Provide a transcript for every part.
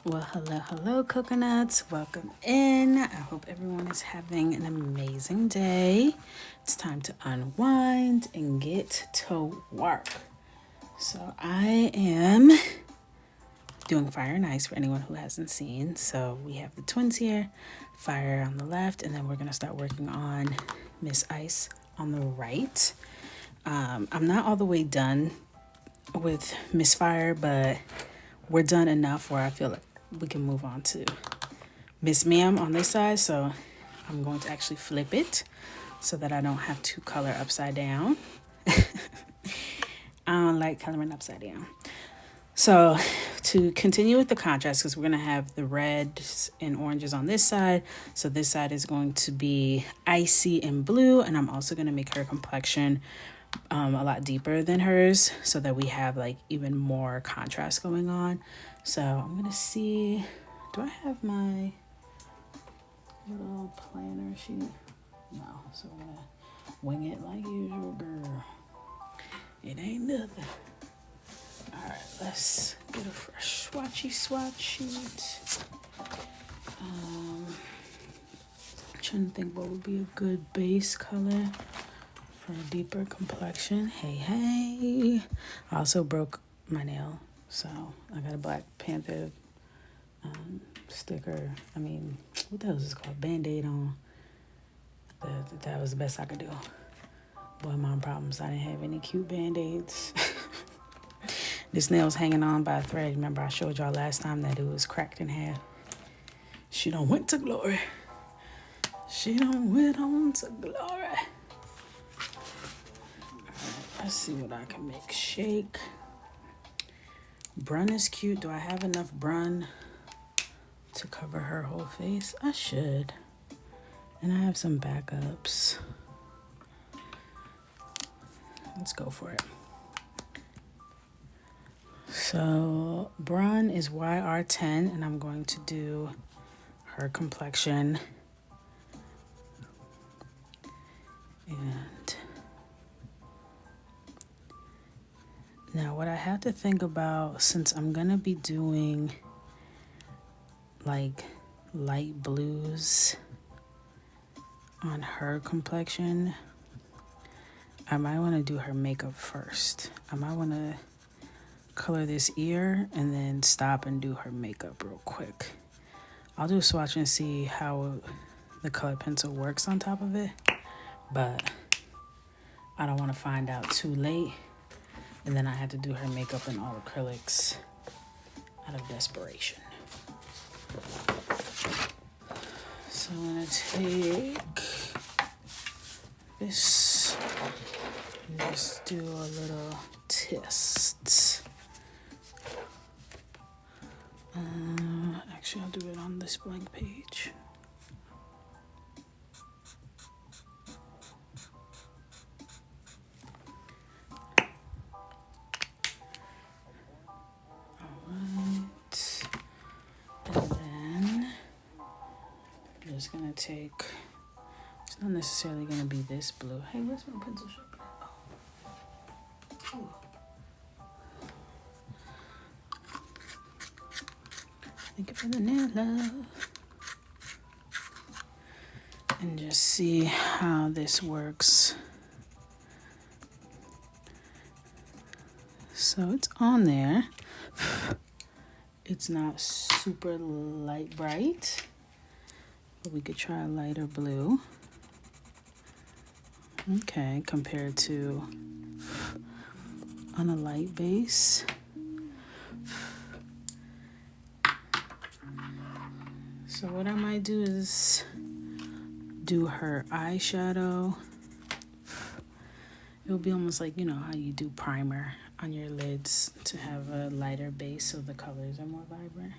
Well, hello, coconuts. Welcome in. I hope everyone is having an amazing day. It's time to unwind and get to work. So, I am doing Fire and Ice for anyone who hasn't seen. So, we have the twins here, Fire on the left, and then we're going to start working on Miss Ice on the right. I'm not all the way done with Miss Fire, but we're done enough where I feel like we can move on to Miss Ma'am on this side. So I'm going to actually flip it so that I don't have to color upside down. I don't like coloring upside down. So to continue with the contrast, because we're going to have the reds and oranges on this side. So this side is going to be icy and blue. And I'm also going to make her complexion a lot deeper than hers so that we have like even more contrast going on. So I'm gonna see, do I have my little planner sheet? No, so we're gonna wing it like usual, girl. It ain't nothing. All right, let's get a fresh swatch sheet. I'm trying to think what would be a good base color for a deeper complexion. Hey. I also broke my nail, so I got a Black Panther sticker. What the hell is this called? Band-Aid on. That was the best I could do. Boy, mom problems. I didn't have any cute Band-Aids. This nail's hanging on by a thread. Remember I showed y'all last time that it was cracked in half. She done went to glory. She done went on to glory. Let's see what I can make shake. Brun is cute. Do I have enough brun to cover her whole face? I should. And I have some backups. Let's go for it. So brun is YR10, and I'm going to do her complexion. And now what I have to think about, since I'm going to be doing like light blues on her complexion, I might want to do her makeup first. I might want to color this ear and then stop and do her makeup real quick. I'll do a swatch and see how the color pencil works on top of it, but I don't want to find out too late. And then I had to do her makeup in all acrylics out of desperation. So I'm gonna take this and just do a little test. Actually, I'll do it on this blank page. Just gonna take, it's not necessarily gonna be this blue. Hey, where's my pencil sharpener? Oh. Thank you for the nail love. And just see how this works. So it's on there. It's not super light bright. We could try a lighter blue. Okay, compared to on a light base. So what I might do is do her eyeshadow. It'll be almost like, you know, how you do primer on your lids to have a lighter base so the colors are more vibrant.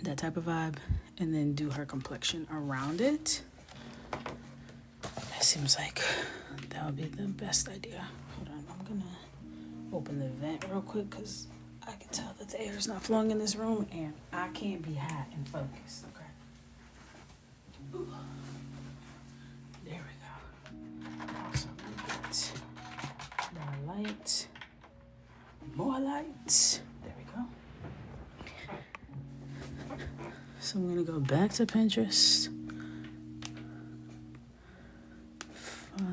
That type of vibe. And then do her complexion around it. It seems like that would be the best idea. Hold on, I'm gonna open the vent real quick because I can tell that the air is not flowing in this room and I can't be hot and focused. Okay. Ooh. There we go. Awesome. More light. More light. There we go. So I'm gonna go back to Pinterest. Fire.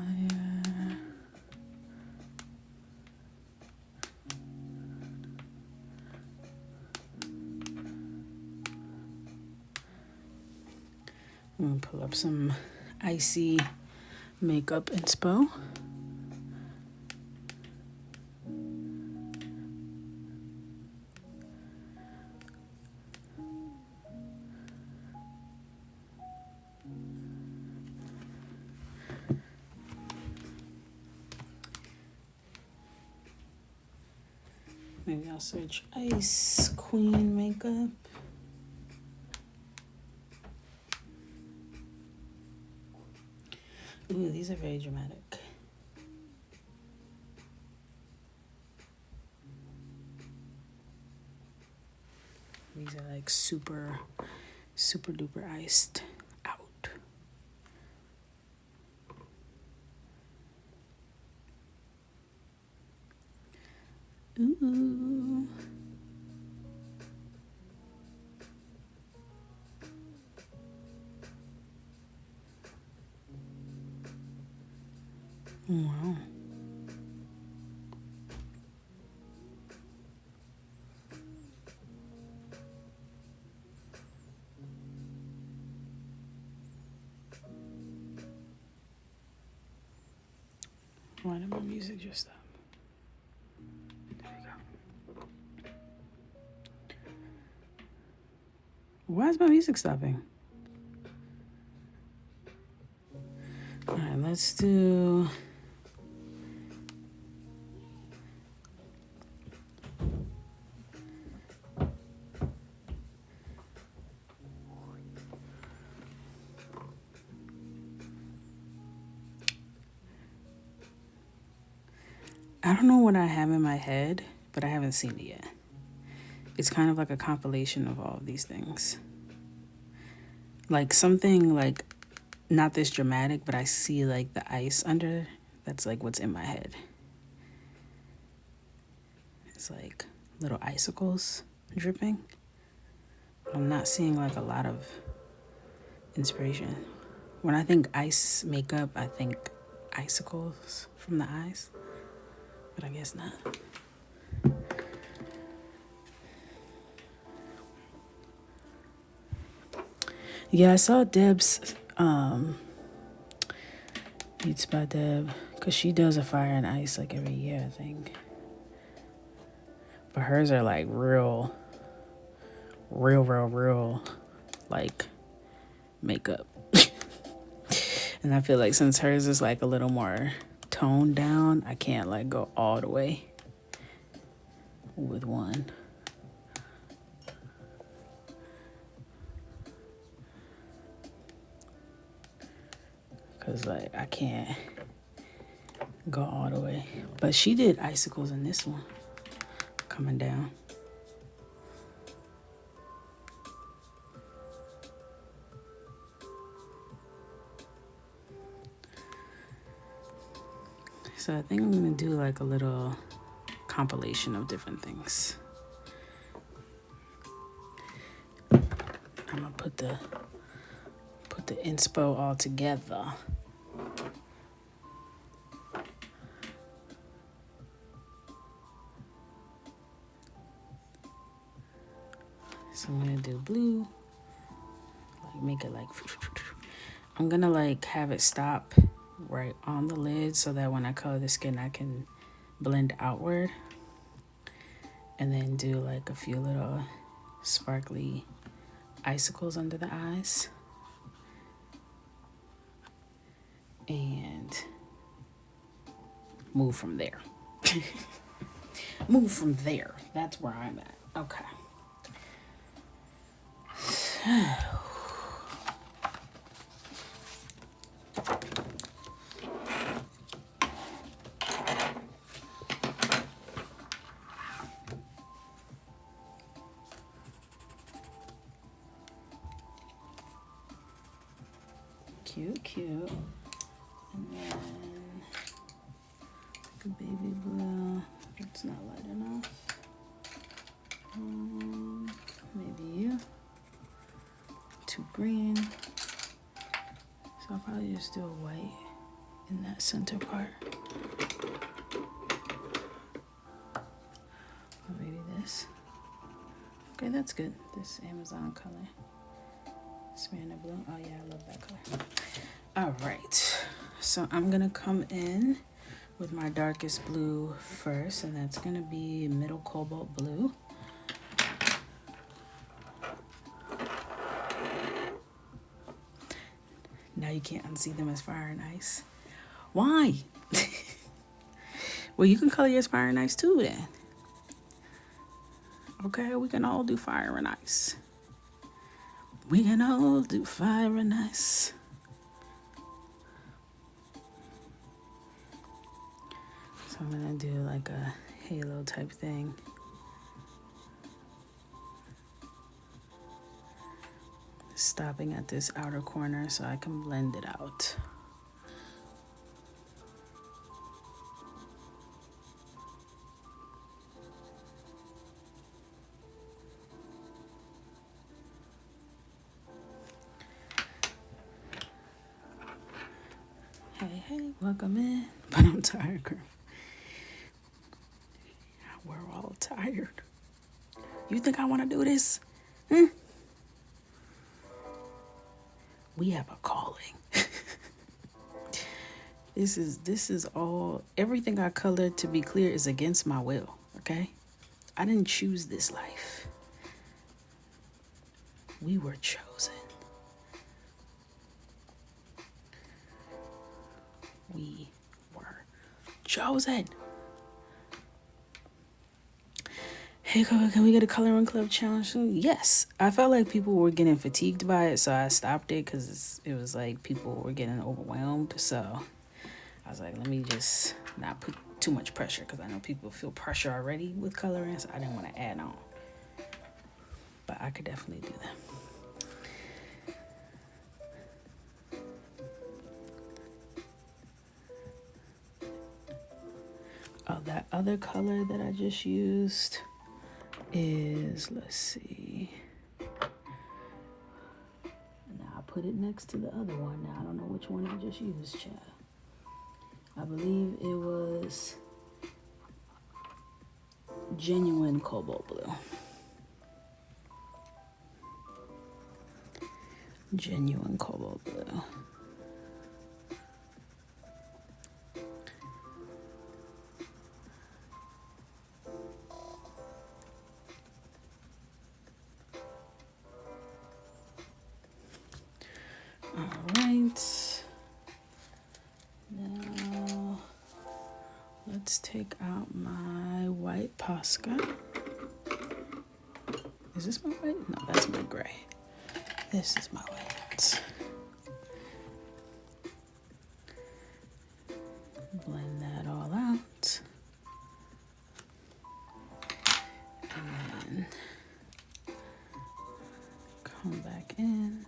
I'm gonna pull up some icy makeup inspo. Maybe I'll search Ice Queen makeup. Ooh, these are very dramatic. These are like super duper iced out. Ooh. Wow. Why did my music just stop? There we go. Why is my music stopping? All right, let's do... I don't know what I have in my head, but I haven't seen it yet. It's kind of like a compilation of all of these things. Like something like not this dramatic, but I see like the ice under. That's like what's in my head. It's like little icicles dripping. I'm not seeing like a lot of inspiration. When I think ice makeup, I think icicles from the eyes, but I guess not. Yeah, I saw Deb's Beats by Deb, because she does a fire and ice like every year, I think. But hers are like real like makeup. And I feel like since hers is like a little more toned down, I can't like go all the way with one. Cause like I can't go all the way. But she did icicles in this one coming down. So I think I'm gonna do like a little compilation of different things. I'm gonna put the inspo all together. So I'm gonna do blue, like make it like, I'm gonna like have it stop right on the lid so that when I color the skin I can blend outward, and then do like a few little sparkly icicles under the eyes, and move from there. Move from there. That's where I'm at. Okay. Cute. And then like a baby blue. It's not light enough. Maybe you. too green. So I'll probably just do a white in that center part. Or maybe this. Okay, that's good. This Amazon color. Savannah blue. Oh yeah, I love that color. All right. So I'm gonna come in with my darkest blue first, and that's gonna be middle cobalt blue. Now you can't unsee them as fire and ice. Why? Well, you can color yours fire and ice too then. Okay, we can all do fire and ice. We can all do fire and ice. So I'm gonna do like a halo type thing. Stopping at this outer corner so I can blend it out. Hey, welcome in. But I'm tired, girl. We're all tired. You think I want to do this? We have a calling. This is all, everything I colored, to be clear, is against my will, okay? I didn't choose this life. We were chosen. We were chosen. Hey, can we get a coloring club challenge? Yes. I felt like people were getting fatigued by it, so I stopped it because it was like people were getting overwhelmed. So I was like, let me just not put too much pressure, because I know people feel pressure already with coloring, so I didn't want to add on. But I could definitely do that. Oh, that other color that I just used is, let's see. Now I put it next to the other one. Now I don't know which one I just used, child. I believe it was genuine cobalt blue. Genuine cobalt blue. Now, let's take out my white Posca. Is this my white? No, that's my gray. This is my white. Blend that all out. And then come back in.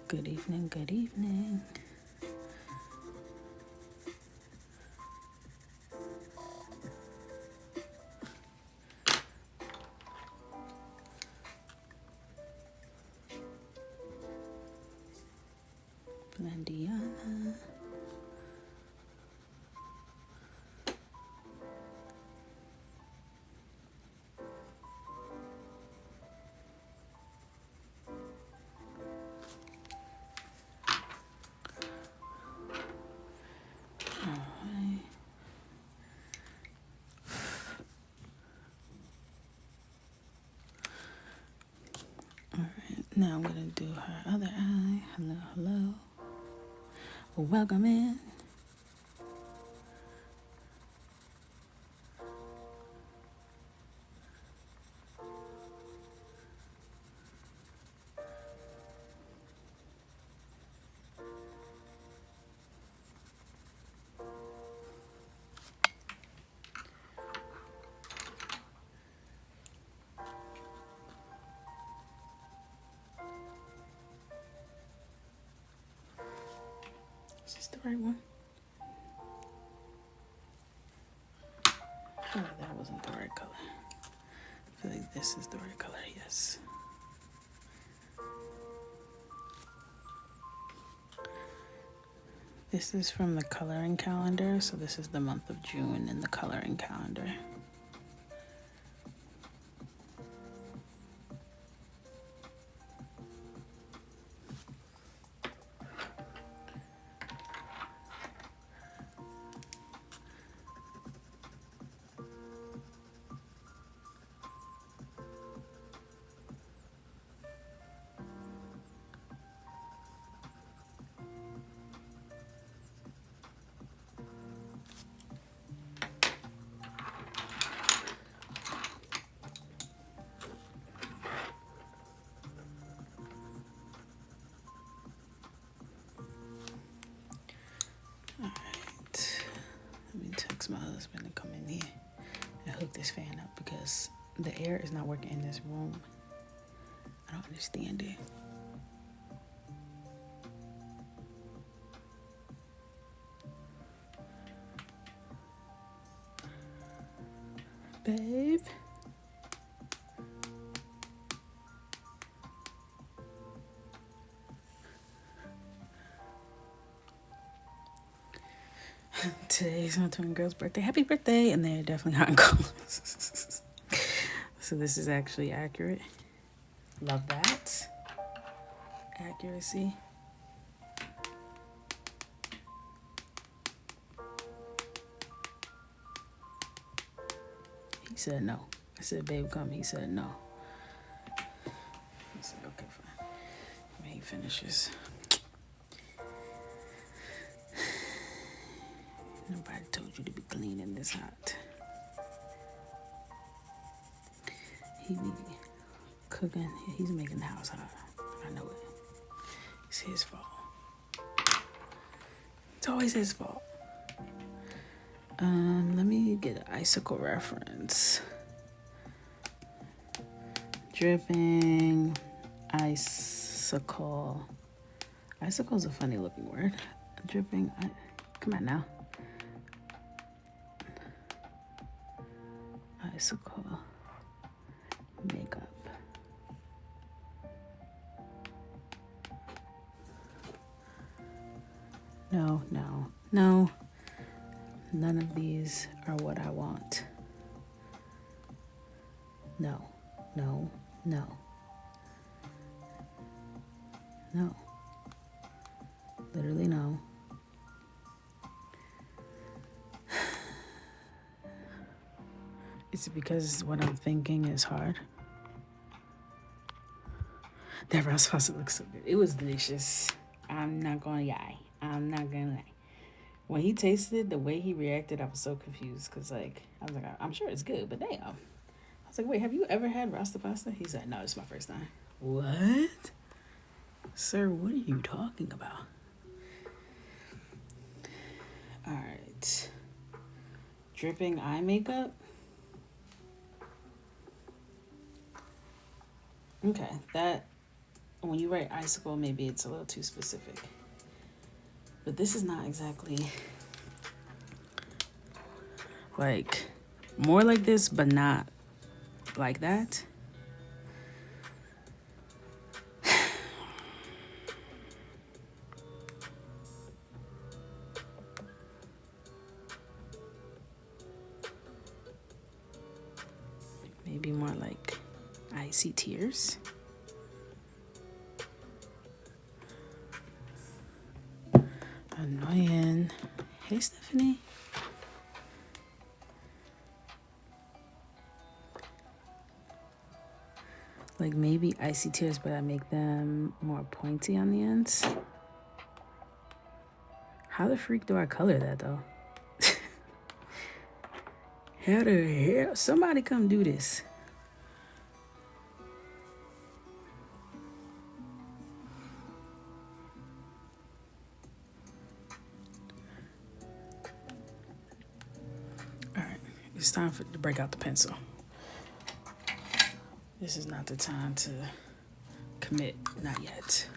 Good evening, good evening. Blendiana. Now I'm gonna do her other eye. Hello, hello. Welcome in. the right one? Oh, that wasn't the right color. I feel like this is the right color, yes. This is from the coloring calendar, so this is the month of June in the coloring calendar. Let me text my husband to come in here and hook this fan up because the air is not working in this room. I don't understand it. Babe. Today's my twin girl's birthday. Happy birthday! And they're definitely hot and cold. So this is actually accurate. Love that. Accuracy. He said no. I said, babe, come. He said no. He said, okay, fine. When he finishes. Nobody told you to be cleaning this hot. He be cooking. He's making the house hot. I know it. It's his fault. It's always his fault. Let me get an icicle reference. Dripping, icicle. Icicle is a funny looking word. Dripping, come on now. Icicle makeup. No. None of these are what I want. No. Literally no. Is it because what I'm thinking is hard? That raw pasta looks so good. It was delicious. I'm not gonna lie. When he tasted the way he reacted, I was so confused because I was like, I'm sure it's good, but damn. I was like, wait, have you ever had rasta pasta? He said, no, it's my first time. What? Sir, what are you talking about? All right. Dripping eye makeup. Okay, that, when you write icicle, maybe it's a little too specific. But this is not exactly more like this, but not like that. Maybe more like icy tears. Annoying. Hey, Stephanie. Maybe icy tears, but I make them more pointy on the ends. How the freak do I color that, though? How the hell? Somebody come do this. All right, it's time to break out the pencil. This is not the time to commit. Not yet.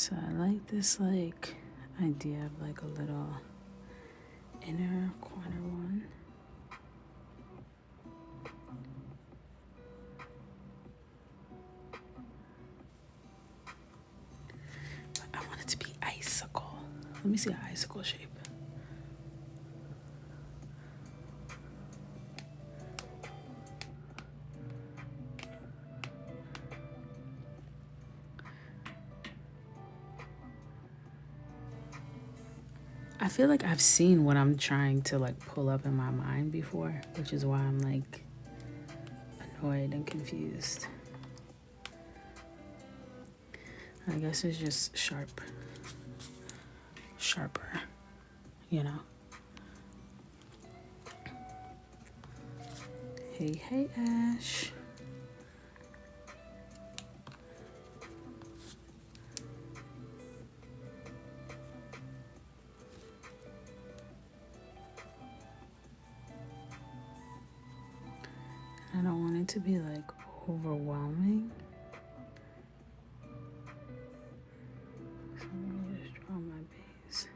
So I like this like idea of like a little inner corner one. But I want it to be icicle. Let me see an icicle shape. I feel like I've seen what I'm trying to like pull up in my mind before, which is why I'm like annoyed and confused. I guess it's just sharper, you know. Hey, Ash. I don't want it to be like overwhelming. So let me just draw my base.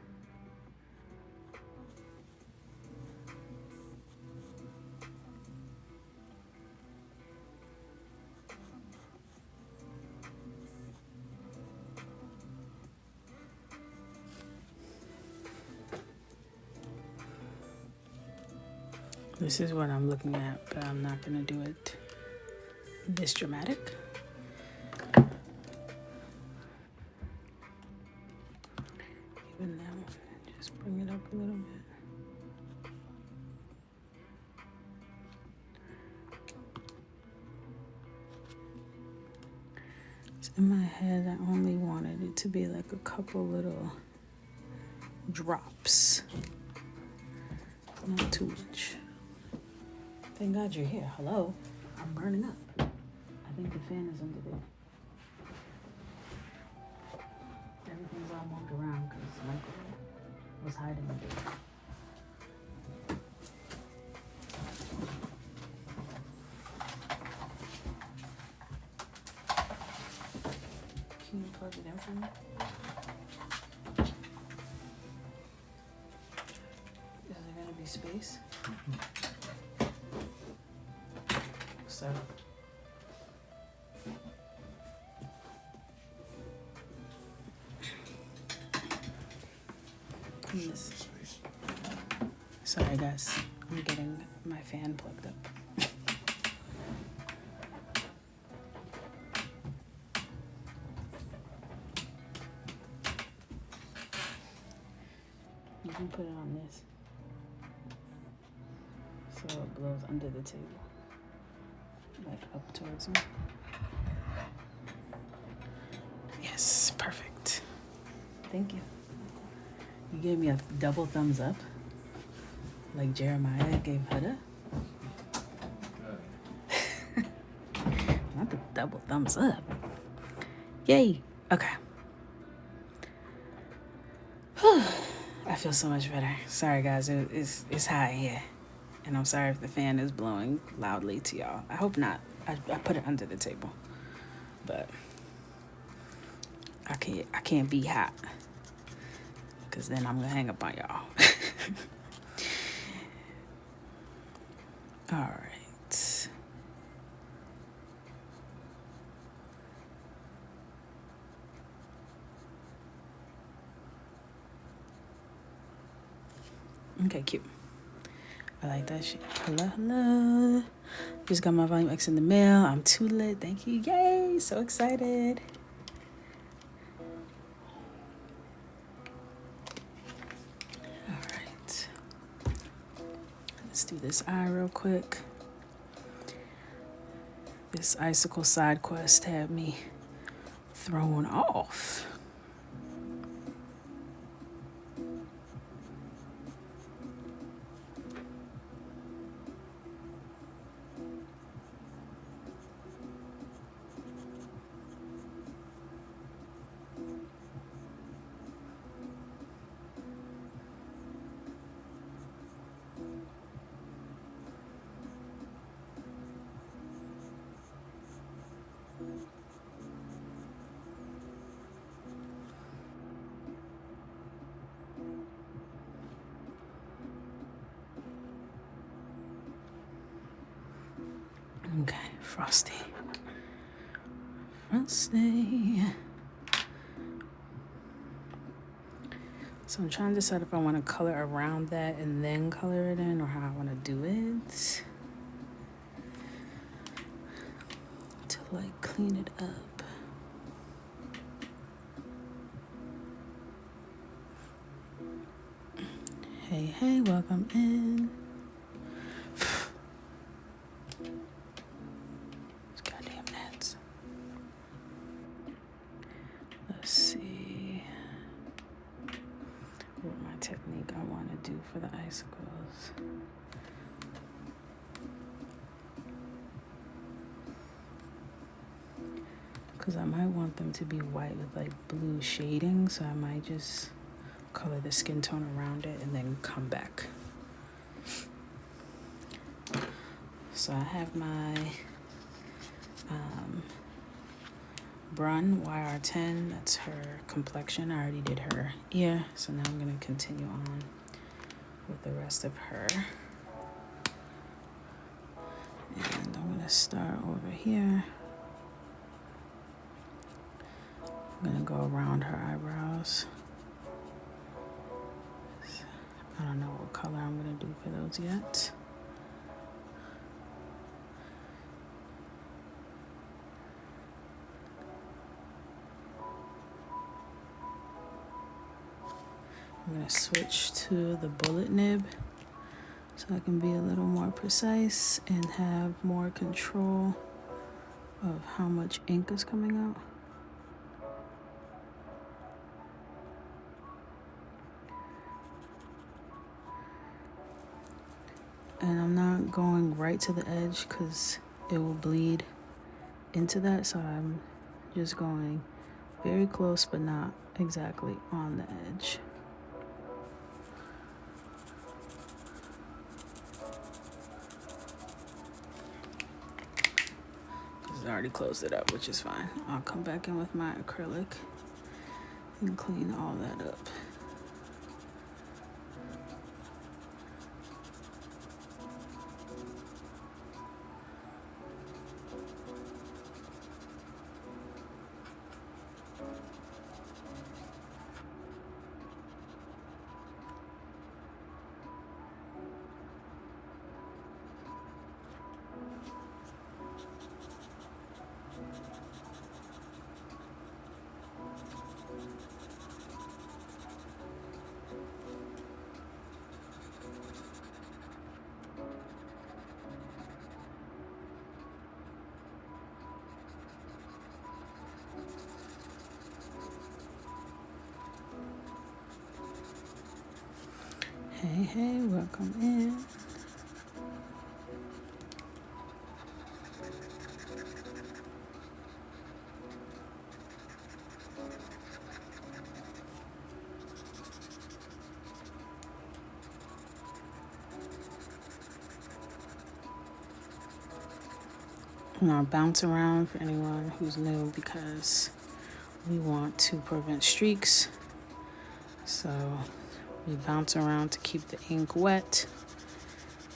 This is what I'm looking at, but I'm not gonna do it this dramatic. Even that one, just bring it up a little bit. In my head, I only wanted it to be like a couple little drops, not too much. Thank God you're here. Hello, I'm burning up. I think the fan is under there. Everything's all moved around because Michael was hiding a bit. Can you plug it in for me? Is there gonna be space? So. Sorry guys, I'm getting my fan plugged up. You can put it on this so it blows under the table, like up towards me. Yes, perfect. Thank you. You gave me a double thumbs up, like Jeremiah gave Huda. Not the double thumbs up. Yay. Okay. I feel so much better. Sorry guys, it's hot here. And I'm sorry if the fan is blowing loudly to y'all. I hope not. I put it under the table. But I can't be hot. Cause then I'm gonna hang up on y'all. All right. Okay, cute. I like that shit. Hello. Just got my Volume X in the mail. I'm too lit. Thank you. Yay. So excited. All right. Let's do this eye real quick. This icicle side quest had me thrown off. Frosty. Frosty. So I'm trying to decide if I want to color around that and then color it in, or how I want to do it to like clean it up. Hey, hey, welcome in. Goddamn gnats. Let's see what my technique I want to do for the icicles. Because I might want them to be white with like blue shading, so I might just color the skin tone around it and then come back. So I have my Brun YR10, that's her complexion. I already did her ear, so now I'm going to continue on with the rest of her. And I'm going to start over here. I'm going to go around her eyebrows. I don't know what color I'm going to do for those yet. I'm going to switch to the bullet nib so I can be a little more precise and have more control of how much ink is coming out. And I'm not going right to the edge because it will bleed into that, so I'm just going very close but not exactly on the edge. I already closed it up, which is fine. I'll come back in with my acrylic and clean all that up. Hey, hey, welcome in. And I'll bounce around for anyone who's new because we want to prevent streaks. So we bounce around to keep the ink wet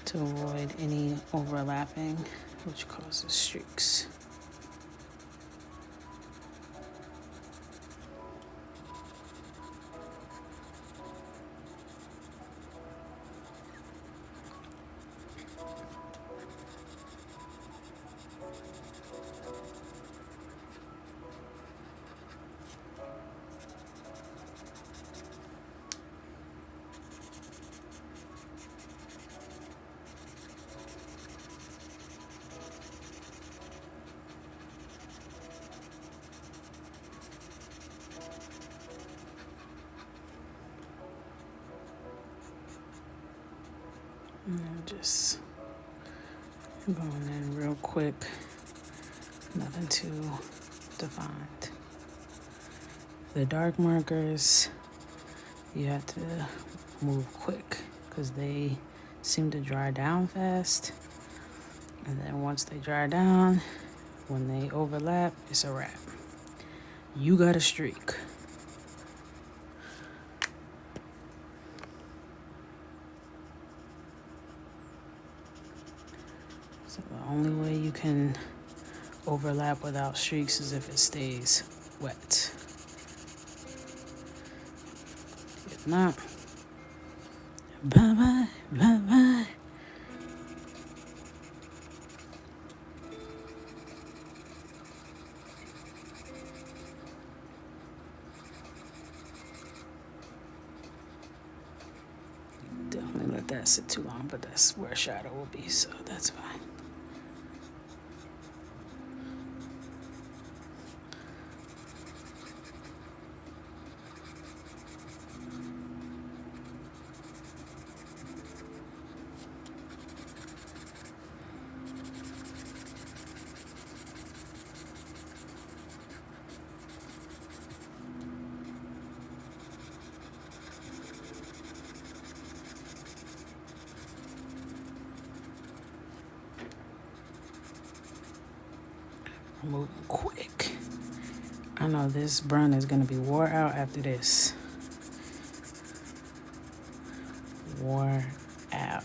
to avoid any overlapping, which causes streaks. And I'm just going in real quick, nothing too defined. The dark markers, you have to move quick because they seem to dry down fast. And then once they dry down, when they overlap, it's a wrap. You got a streak. So the only way you can overlap without streaks is if it stays wet. If not, bye-bye, bye-bye. Definitely let that sit too long, but that's where shadow will be, so that's fine. I'm moving quick. I know this brun is gonna be wore out after this. Wore out.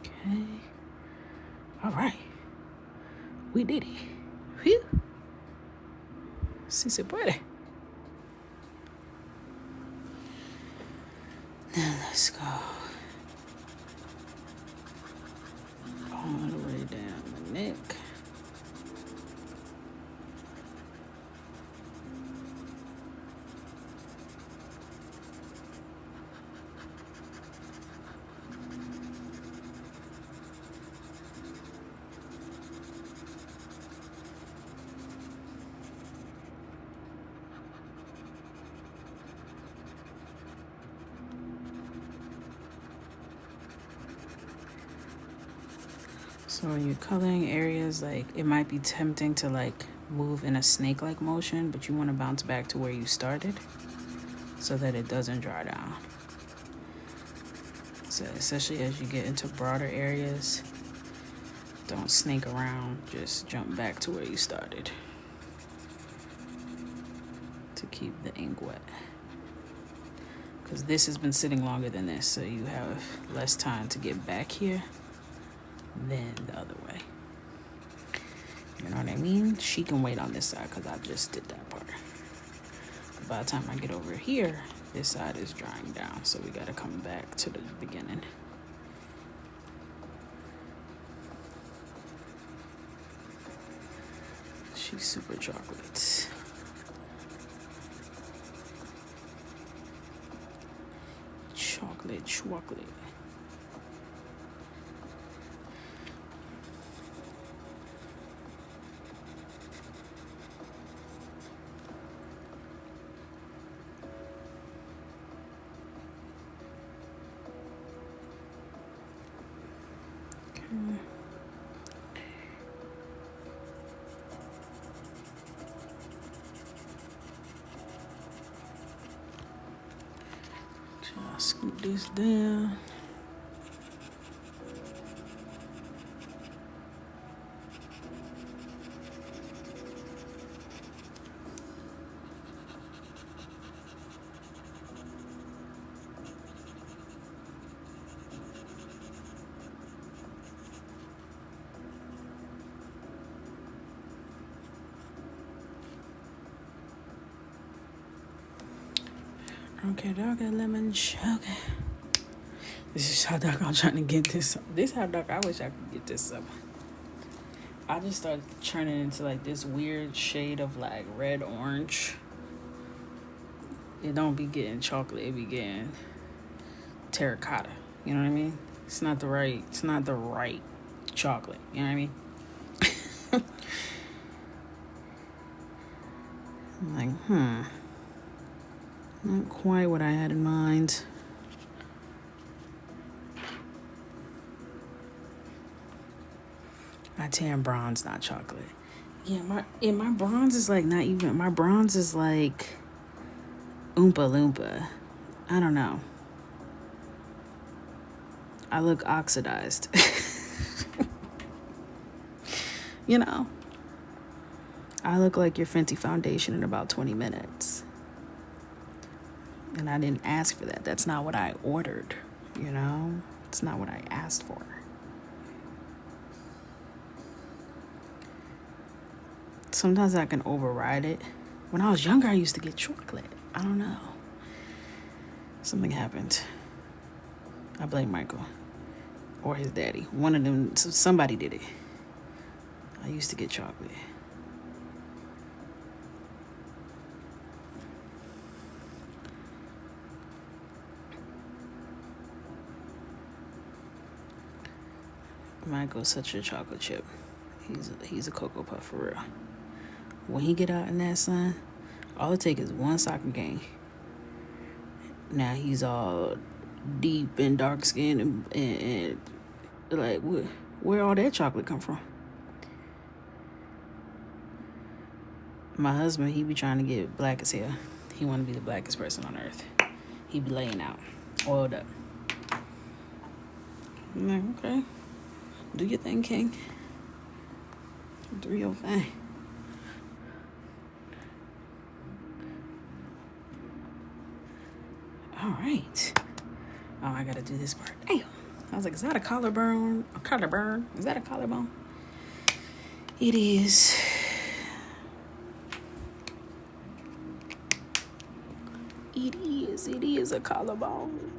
Okay. All right. We did it. Whew. Si se puede. Now let's go all the way down the neck. So when you're coloring areas, like it might be tempting to like move in a snake-like motion, but you want to bounce back to where you started so that it doesn't dry down. So especially as you get into broader areas, don't snake around, just jump back to where you started to keep the ink wet. Because this has been sitting longer than this, so you have less time to get back here than the other way. You know what I mean? She can wait on this side because I just did that part. But by the time I get over here, this side is drying down, so we gotta come back to the beginning. She's super chocolate. Chocolate. Scoop this down. Okay, dog, lemon sugar. This is hot dog. I'm trying to get this. This hot dog, I wish I could get this up. I just started turning into like this weird shade of like red orange. It don't be getting chocolate. It be getting terracotta. You know what I mean? It's not the right chocolate. You know what I mean? I'm like, not quite what I had in mind. My tan bronze, not chocolate. Yeah, my bronze is like not even. My bronze is like, Oompa Loompa. I don't know. I look oxidized. You know, I look like your Fenty foundation in about 20 minutes. And I didn't ask for that. That's not what I ordered, you know? It's not what I asked for. Sometimes I can override it. When I was younger, I used to get chocolate. I don't know. Something happened. I blame Michael or his daddy. One of them, somebody did it. I used to get chocolate. Michael's such a chocolate chip. He's a Cocoa Puff for real. When he get out in that sun, all it takes is one soccer game. Now he's all deep and dark skinned and like where all that chocolate come from? My husband, he be trying to get black as hell. He want to be the blackest person on earth. He be laying out, oiled up. I'm like, okay, do your thing, King. Do your thing. All right. Oh, I gotta do this part. Damn. I was like, is that a collarbone? A collarbone? Is that a collarbone? It is. It is. It is a collarbone.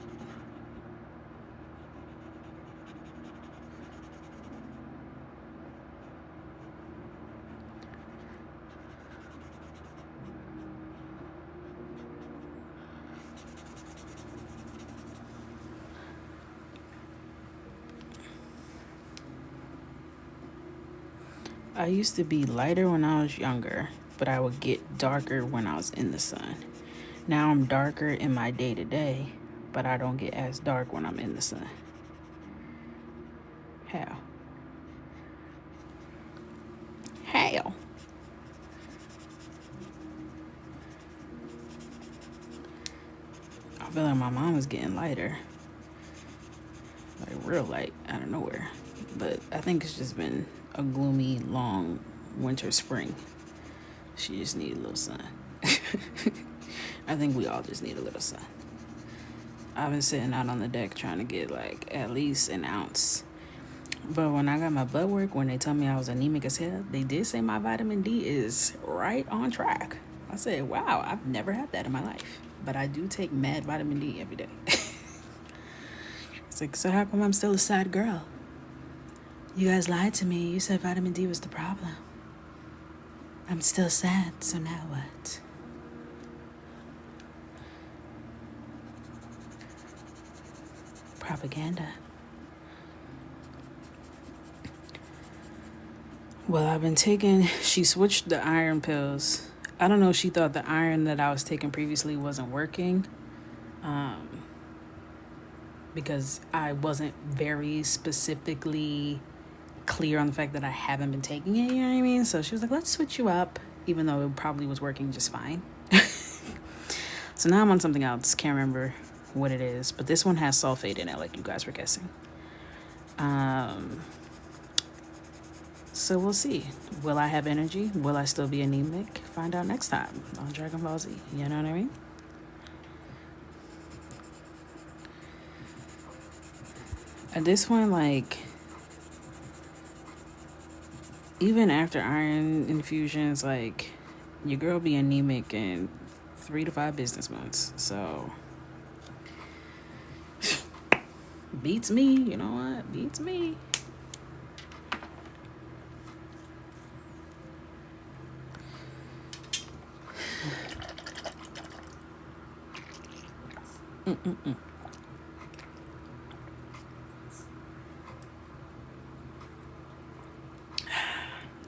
I used to be lighter when I was younger, but I would get darker when I was in the sun. Now I'm darker in my day-to-day, but I don't get as dark when I'm in the sun. How? How? I feel like my mom is getting lighter. Like real light out of nowhere. But I think it's just been a gloomy, long winter, spring. She just needs a little sun. I think we all just need a little sun. I've been sitting out on the deck trying to get like at least an ounce. But when I got my blood work, when they told me I was anemic as hell, they did say my vitamin D is right on track. I said, wow, I've never had that in my life. But I do take mad vitamin D every day. It's like, so how come I'm still a sad girl? You guys lied to me. You said vitamin D was the problem. I'm still sad, so now what? Propaganda. Well, I've been taking, she switched the iron pills. I don't know, she thought the iron that I was taking previously wasn't working. Because I wasn't very specifically clear on the fact that I haven't been taking it, you know what I mean? So she was like, let's switch you up, even though it probably was working just fine. So now I'm on something else. Can't remember what it is, but this one has sulfate in it, like you guys were guessing. So we'll see. Will I have energy? Will I still be anemic? Find out next time on Dragon Ball Z. You know what I mean? And this one, like, even after iron infusions, like, your girl be anemic in 3 to 5 business months. So, beats me. You know what? Beats me.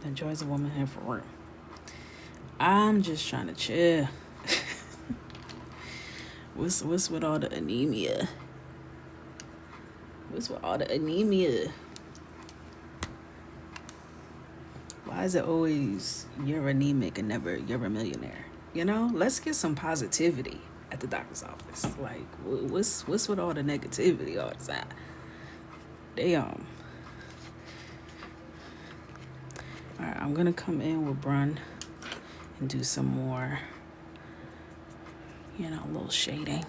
The joys of womanhood for real. I'm just trying to chill. What's with all the anemia? What's with all the anemia? Why is it always you're anemic and never you're a millionaire? You know, let's get some positivity. at the doctor's office. Like, what's with all the negativity all the time? They All right, I'm gonna come in with Brun and do some more, a little shading.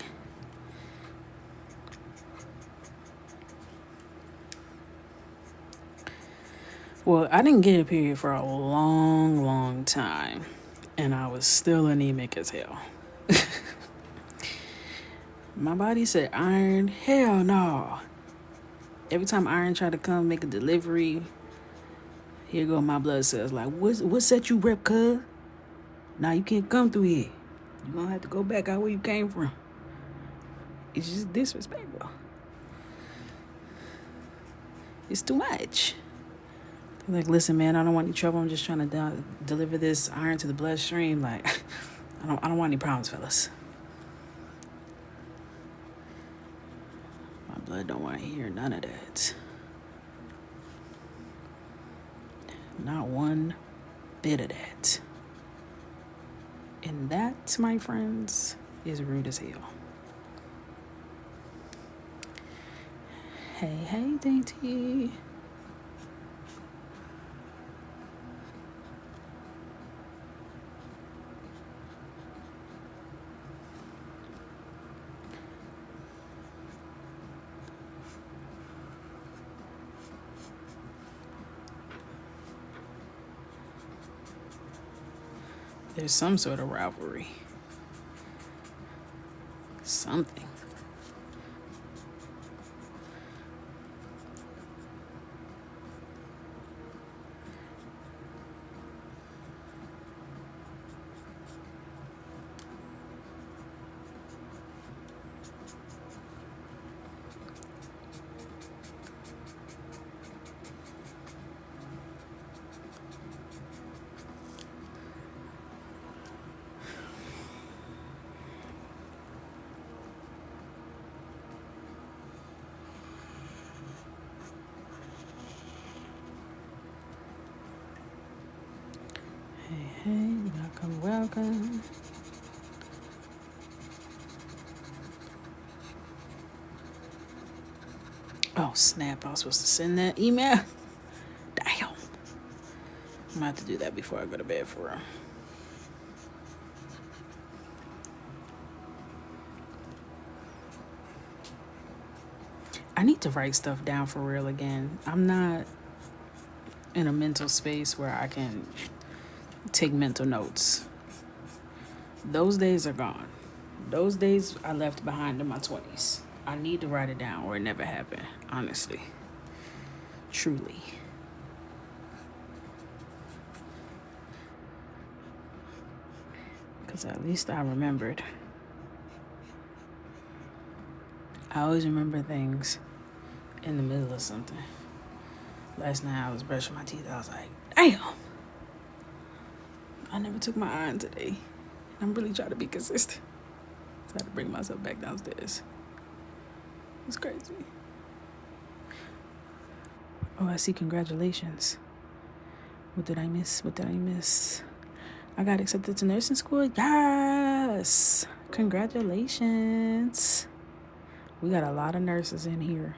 Well, I didn't get a period for a long, long time, and I was still anemic as hell. My body said, iron, hell no. Every time iron tried to come make a delivery, here go my blood cells. Like, what set you rep, cuz? Nah, you can't come through here. You gonna have to go back out where you came from. It's just disrespectful. It's too much. Like, listen, man, I don't want any trouble. I'm just trying to deliver this iron to the bloodstream. Like, I don't want any problems, fellas. My blood don't want to hear none of that. Not one bit of that. And that, my friends, is rude as hell. Hey, Dainty. There's some sort of rivalry. Something. Hey, welcome. Oh, snap. I was supposed to send that email. Damn. I'm going to have to do that before I go to bed for real. I need to write stuff down for real again. I'm not in a mental space where I can take mental notes. Those days are gone. Those days I left behind in my 20s. I need to write it down or it never happened, honestly. Truly. Because at least I remembered. I always remember things in the middle of something. Last night I was brushing my teeth. I was like, damn. I never took my iron today. I'm really trying to be consistent. So I had to bring myself back downstairs. It's crazy. Oh, I see. Congratulations. What did I miss? I got accepted to nursing school? Yes. Congratulations. We got a lot of nurses in here.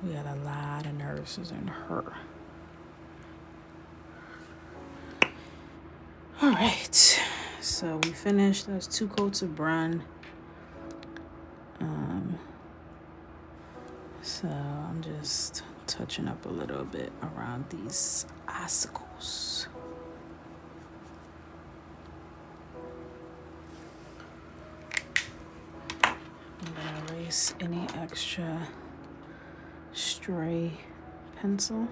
We got a lot of nurses in her. All right. So we finished. Those 2 coats of Brun. So I'm just touching up a little bit around these icicles. I'm gonna erase any extra stray pencil.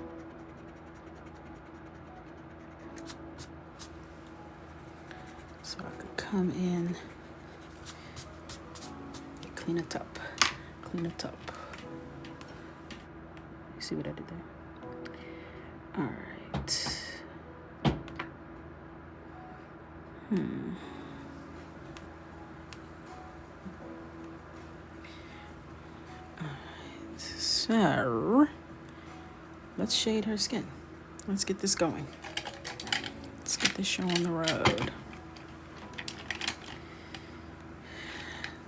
So I could come in and clean it up. You see what I did there? All right. All right. So let's shade her skin. Let's get this going. Let's get this show on the road.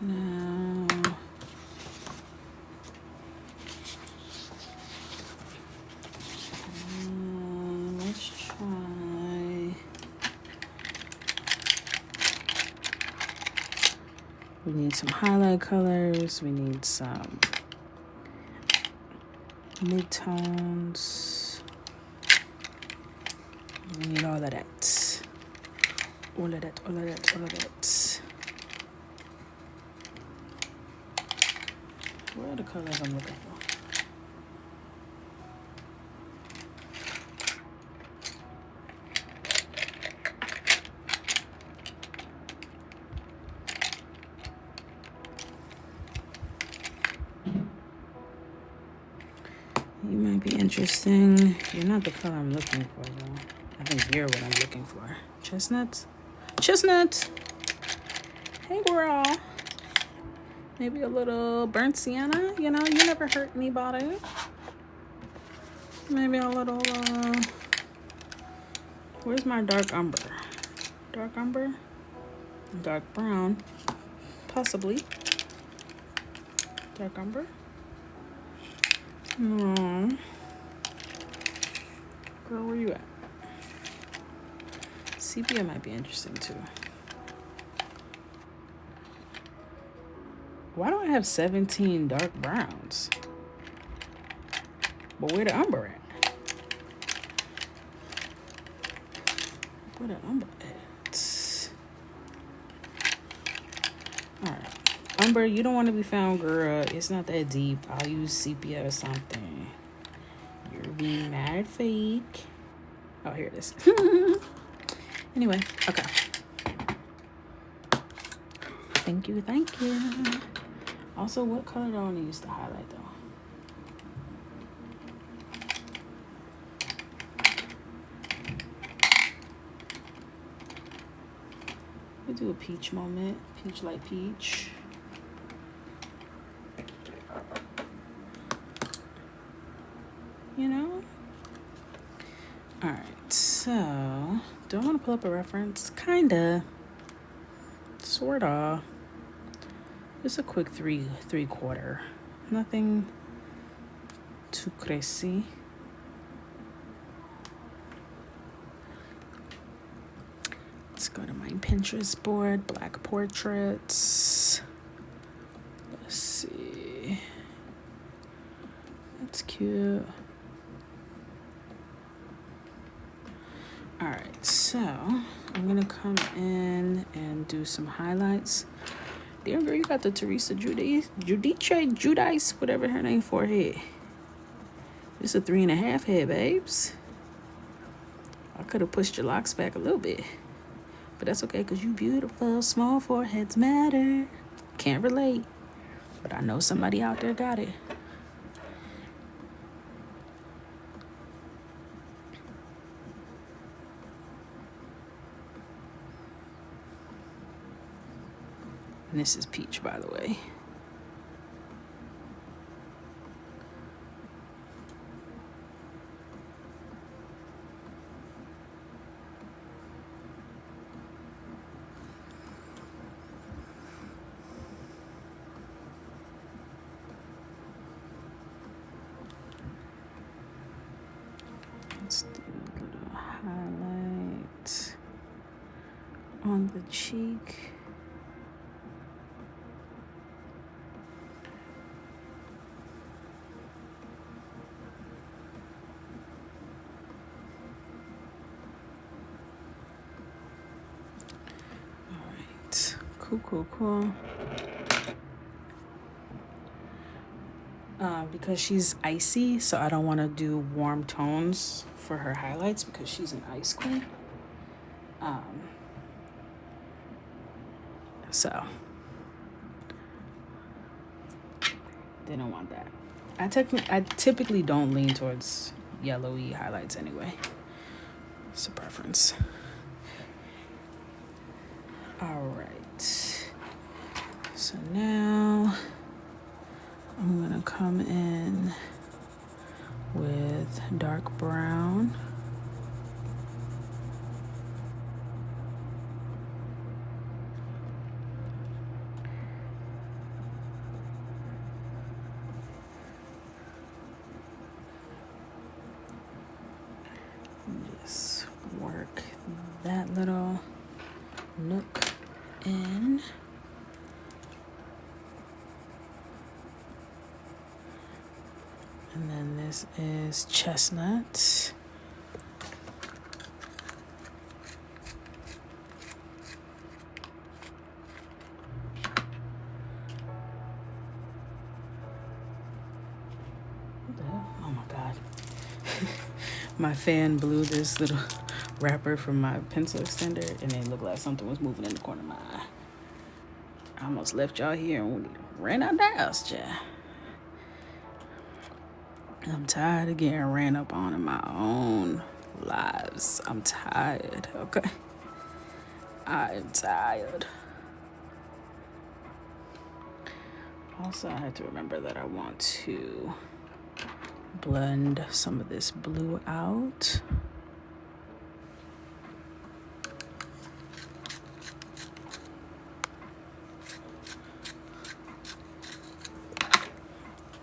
Now, let's try. We need some highlight colors. We need some midtones. We need all of that. All of that, all of that, all of that. What are the colors I'm looking for? You might be interesting. You're not the color I'm looking for, though. I think you're what I'm looking for. Chestnuts? Chestnuts! Hey, girl. Maybe a little burnt sienna. You know, you never hurt anybody. Maybe a little, where's my dark umber? Dark umber? Dark brown. Possibly. Dark umber. No. Girl, where you at? Sepia might be interesting too. Why do I have 17 dark browns? But where the umber at? Where the umber at? Alright. Umber, you don't want to be found, girl. It's not that deep. I'll use sepia or something. You're being mad fake. Oh, here it is. Anyway, okay. Thank you, thank you. Also, what color do I want to use to highlight, though? We do a peach moment. Peach like peach. You know? Alright, so do I want to pull up a reference? Kinda. Sorta. Just a quick three-quarter. Nothing too crazy. Let's go to my Pinterest board. Black portraits. Let's see. That's cute. Alright, so I'm gonna come in and do some highlights. Damn girl, you got the Teresa Judice, whatever her name, forehead. It's a 3.5 head, babes. I could have pushed your locks back a little bit. But that's okay, because you beautiful. Small foreheads matter. Can't relate. But I know somebody out there got it. And this is peach, by the way. Let's do a little highlight on the cheek. Cool. Because she's icy, so I don't want to do warm tones for her highlights because she's an ice queen. So didn't want that. I typically don't lean towards yellowy highlights anyway. It's a preference. All right. So now I'm gonna come in with dark brown. Just work that little nook in. And then this is chestnut. Oh my God. My fan blew this little wrapper from my pencil extender and it looked like something was moving in the corner of my eye. I almost left y'all here and ran out the house, child. I'm tired of getting ran up on in my own lives. I'm tired, okay? I'm tired. Also, I had to remember that I want to blend some of this blue out.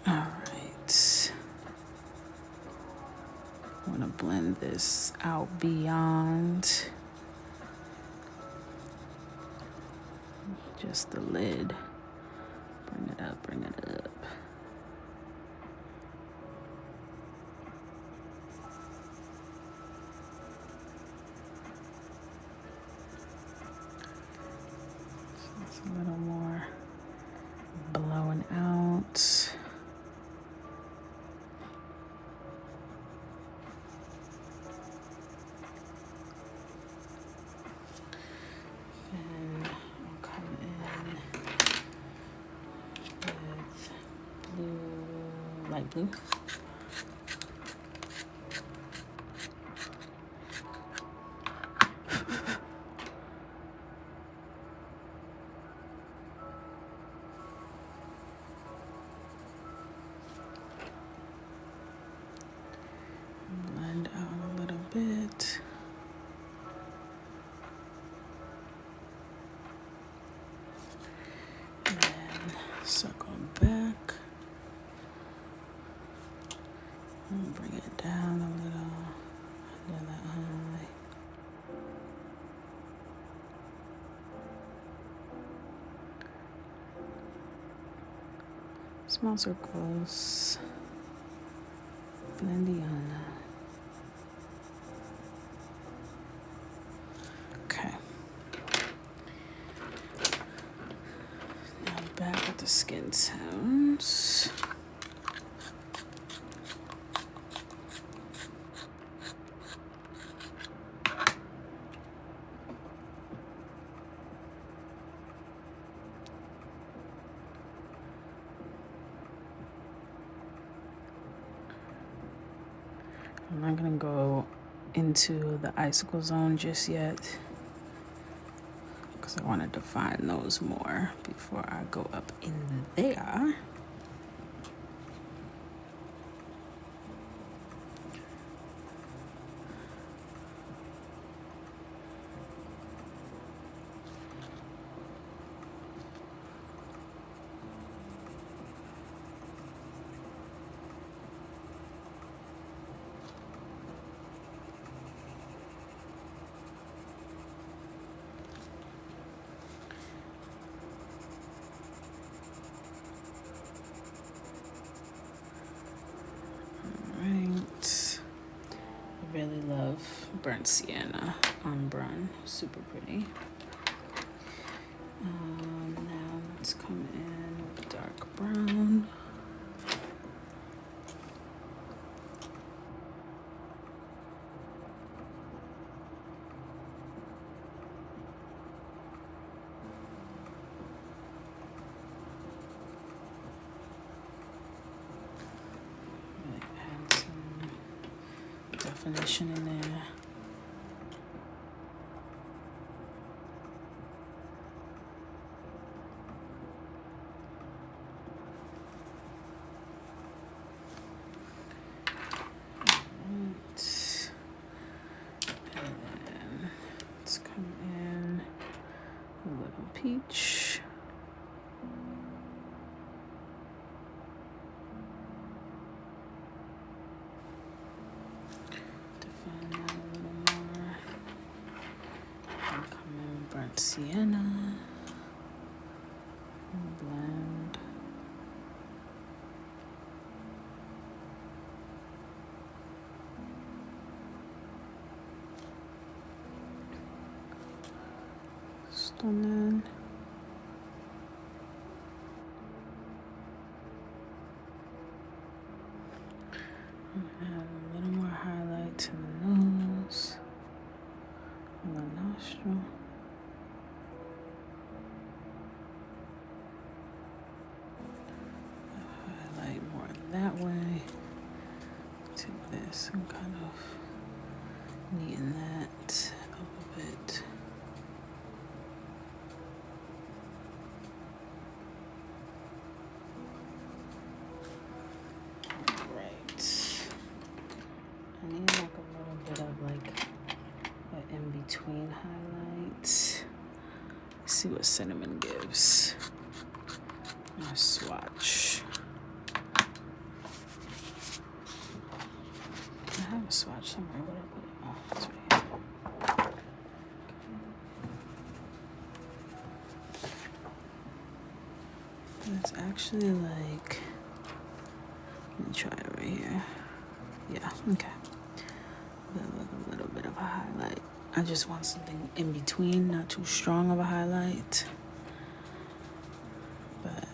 All right. I want to blend this out beyond just the lid. Bring it up, bring it up. A little more blowing out. And I'll come in with blue, light blue. Blend out a little bit. And then circle back. And bring it down a little under the eye. Small circles. Blendiana. Okay. Now back with the skin tones. I'm not gonna go into the icicle zone just yet because I want to define those more before I go up in there. I really love burnt sienna on brown, super pretty. Now let's come in with dark brown. Add some definition in there. Peach. Define that a little Sienna. Blend. Stunning. Add a little more highlight to the nose, on the nostril. Highlight more that way. Take this and kind of neaten that up a bit. I need like a little bit of like an in-between highlight. Let's see what cinnamon gives. A swatch. I have a swatch somewhere. Where did I put it? Oh, it's right here. It's actually like, let me try it right here. Yeah, okay. A little bit of a highlight. I just want something in between, not too strong of a highlight. But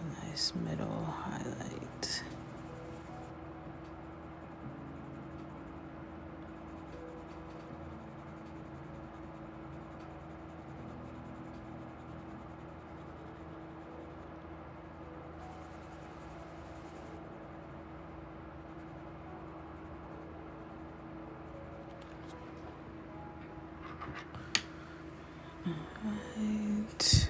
a nice middle highlight. Right.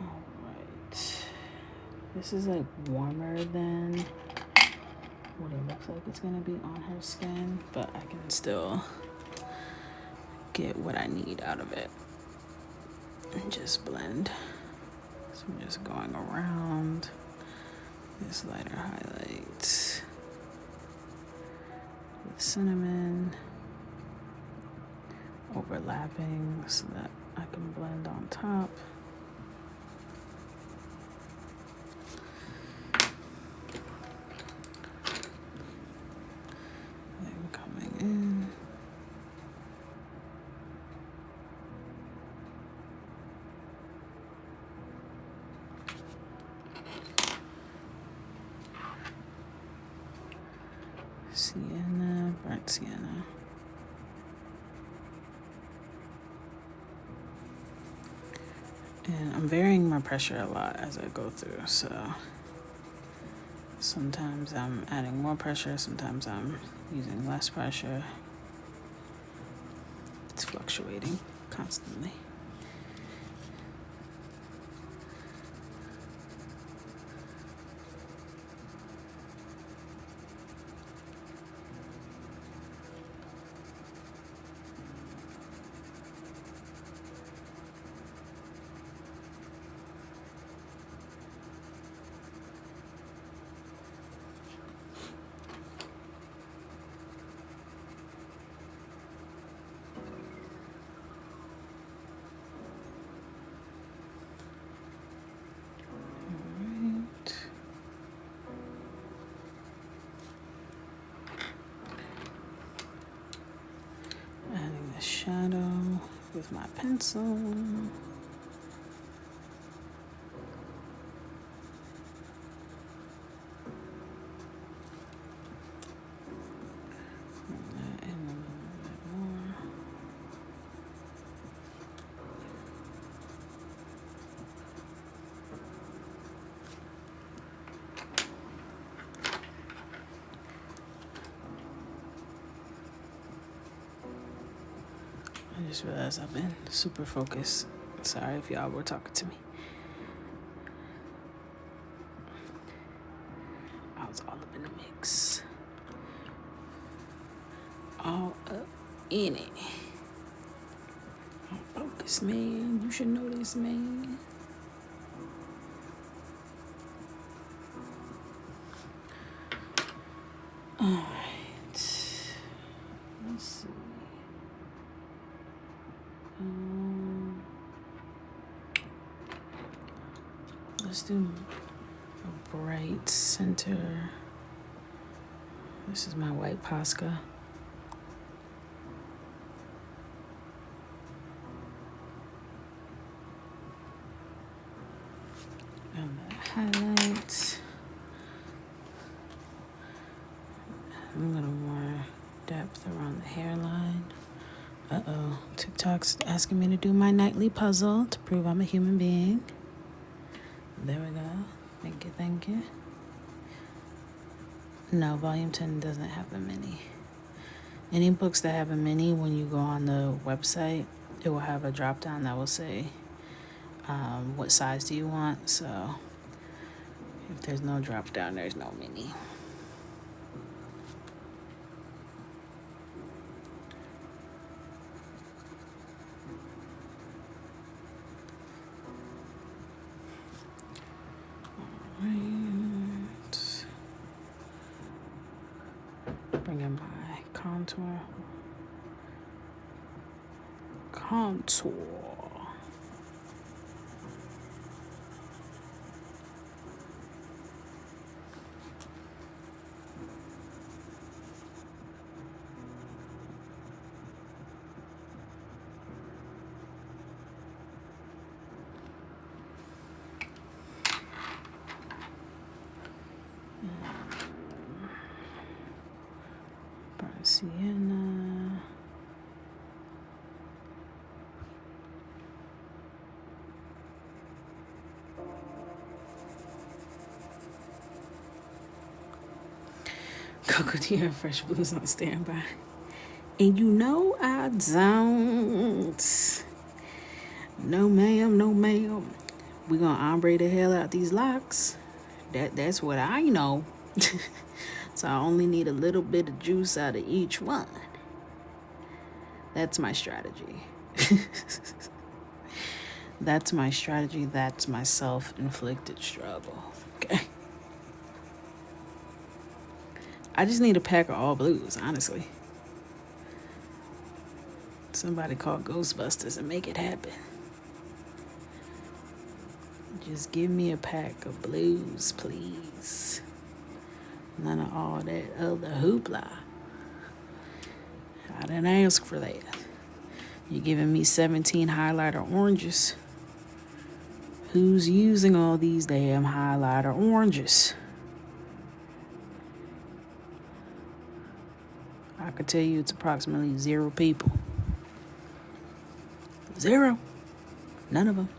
All right. This is like warmer than what it looks like it's gonna be on her skin, but I can still get what I need out of it. And just blend. So I'm just going around this lighter highlight with cinnamon, overlapping so that I can blend on top. Then coming in. Sienna, burnt sienna. And I'm varying my pressure a lot as I go through, so sometimes I'm adding more pressure, sometimes I'm using less pressure. It's fluctuating constantly. Shadow with my pencil. I just realized I've been super focused. Sorry if y'all were talking to me. I was all up in the mix. All up in it. Focus, man. You should know this, man. Alright. Let's see. Let's do a bright center. This is my white Posca. I'm gonna highlight. I'm gonna more depth around the hairline. TikTok's asking me to do my nightly puzzle to prove I'm a human being. There we go. Thank you, thank you. No, volume 10 doesn't have a mini. Any books that have a mini, when you go on the website, it will have a drop down that will say, what size do you want? So if there's no drop down, there's no mini. Bring in my contour. Sienna. Coco, do you have fresh blues on standby? And you know I don't. No ma'am, no ma'am. We gonna ombre the hell out these locks. That's what I know. So I only need a little bit of juice out of each one. That's my strategy. That's my strategy. That's my self-inflicted struggle. Okay. I just need a pack of all blues, honestly. Somebody call Ghostbusters and make it happen. Just give me a pack of blues, please. None of all that other hoopla. I didn't ask for that. You're giving me 17 highlighter oranges. Who's using all these damn highlighter oranges? I could tell you it's approximately 0 people. 0. None of them.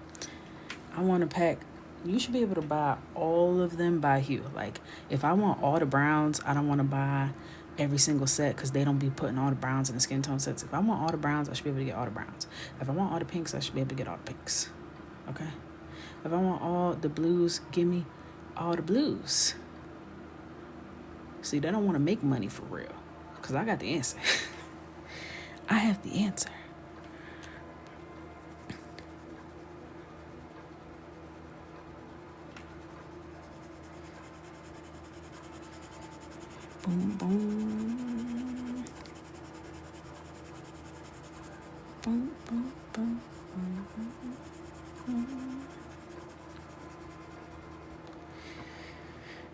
I want a pack. You should be able to buy all of them by hue. Like, if I want all the browns, I don't want to buy every single set because they don't be putting all the browns in the skin tone sets. If I want all the browns, I should be able to get all the browns. If I want all the pinks, I should be able to get all the pinks. Okay? If I want all the blues, give me all the blues. See, they don't want to make money for real because I got the answer. I have the answer. Boom, boom. Boom, boom, boom, boom, boom.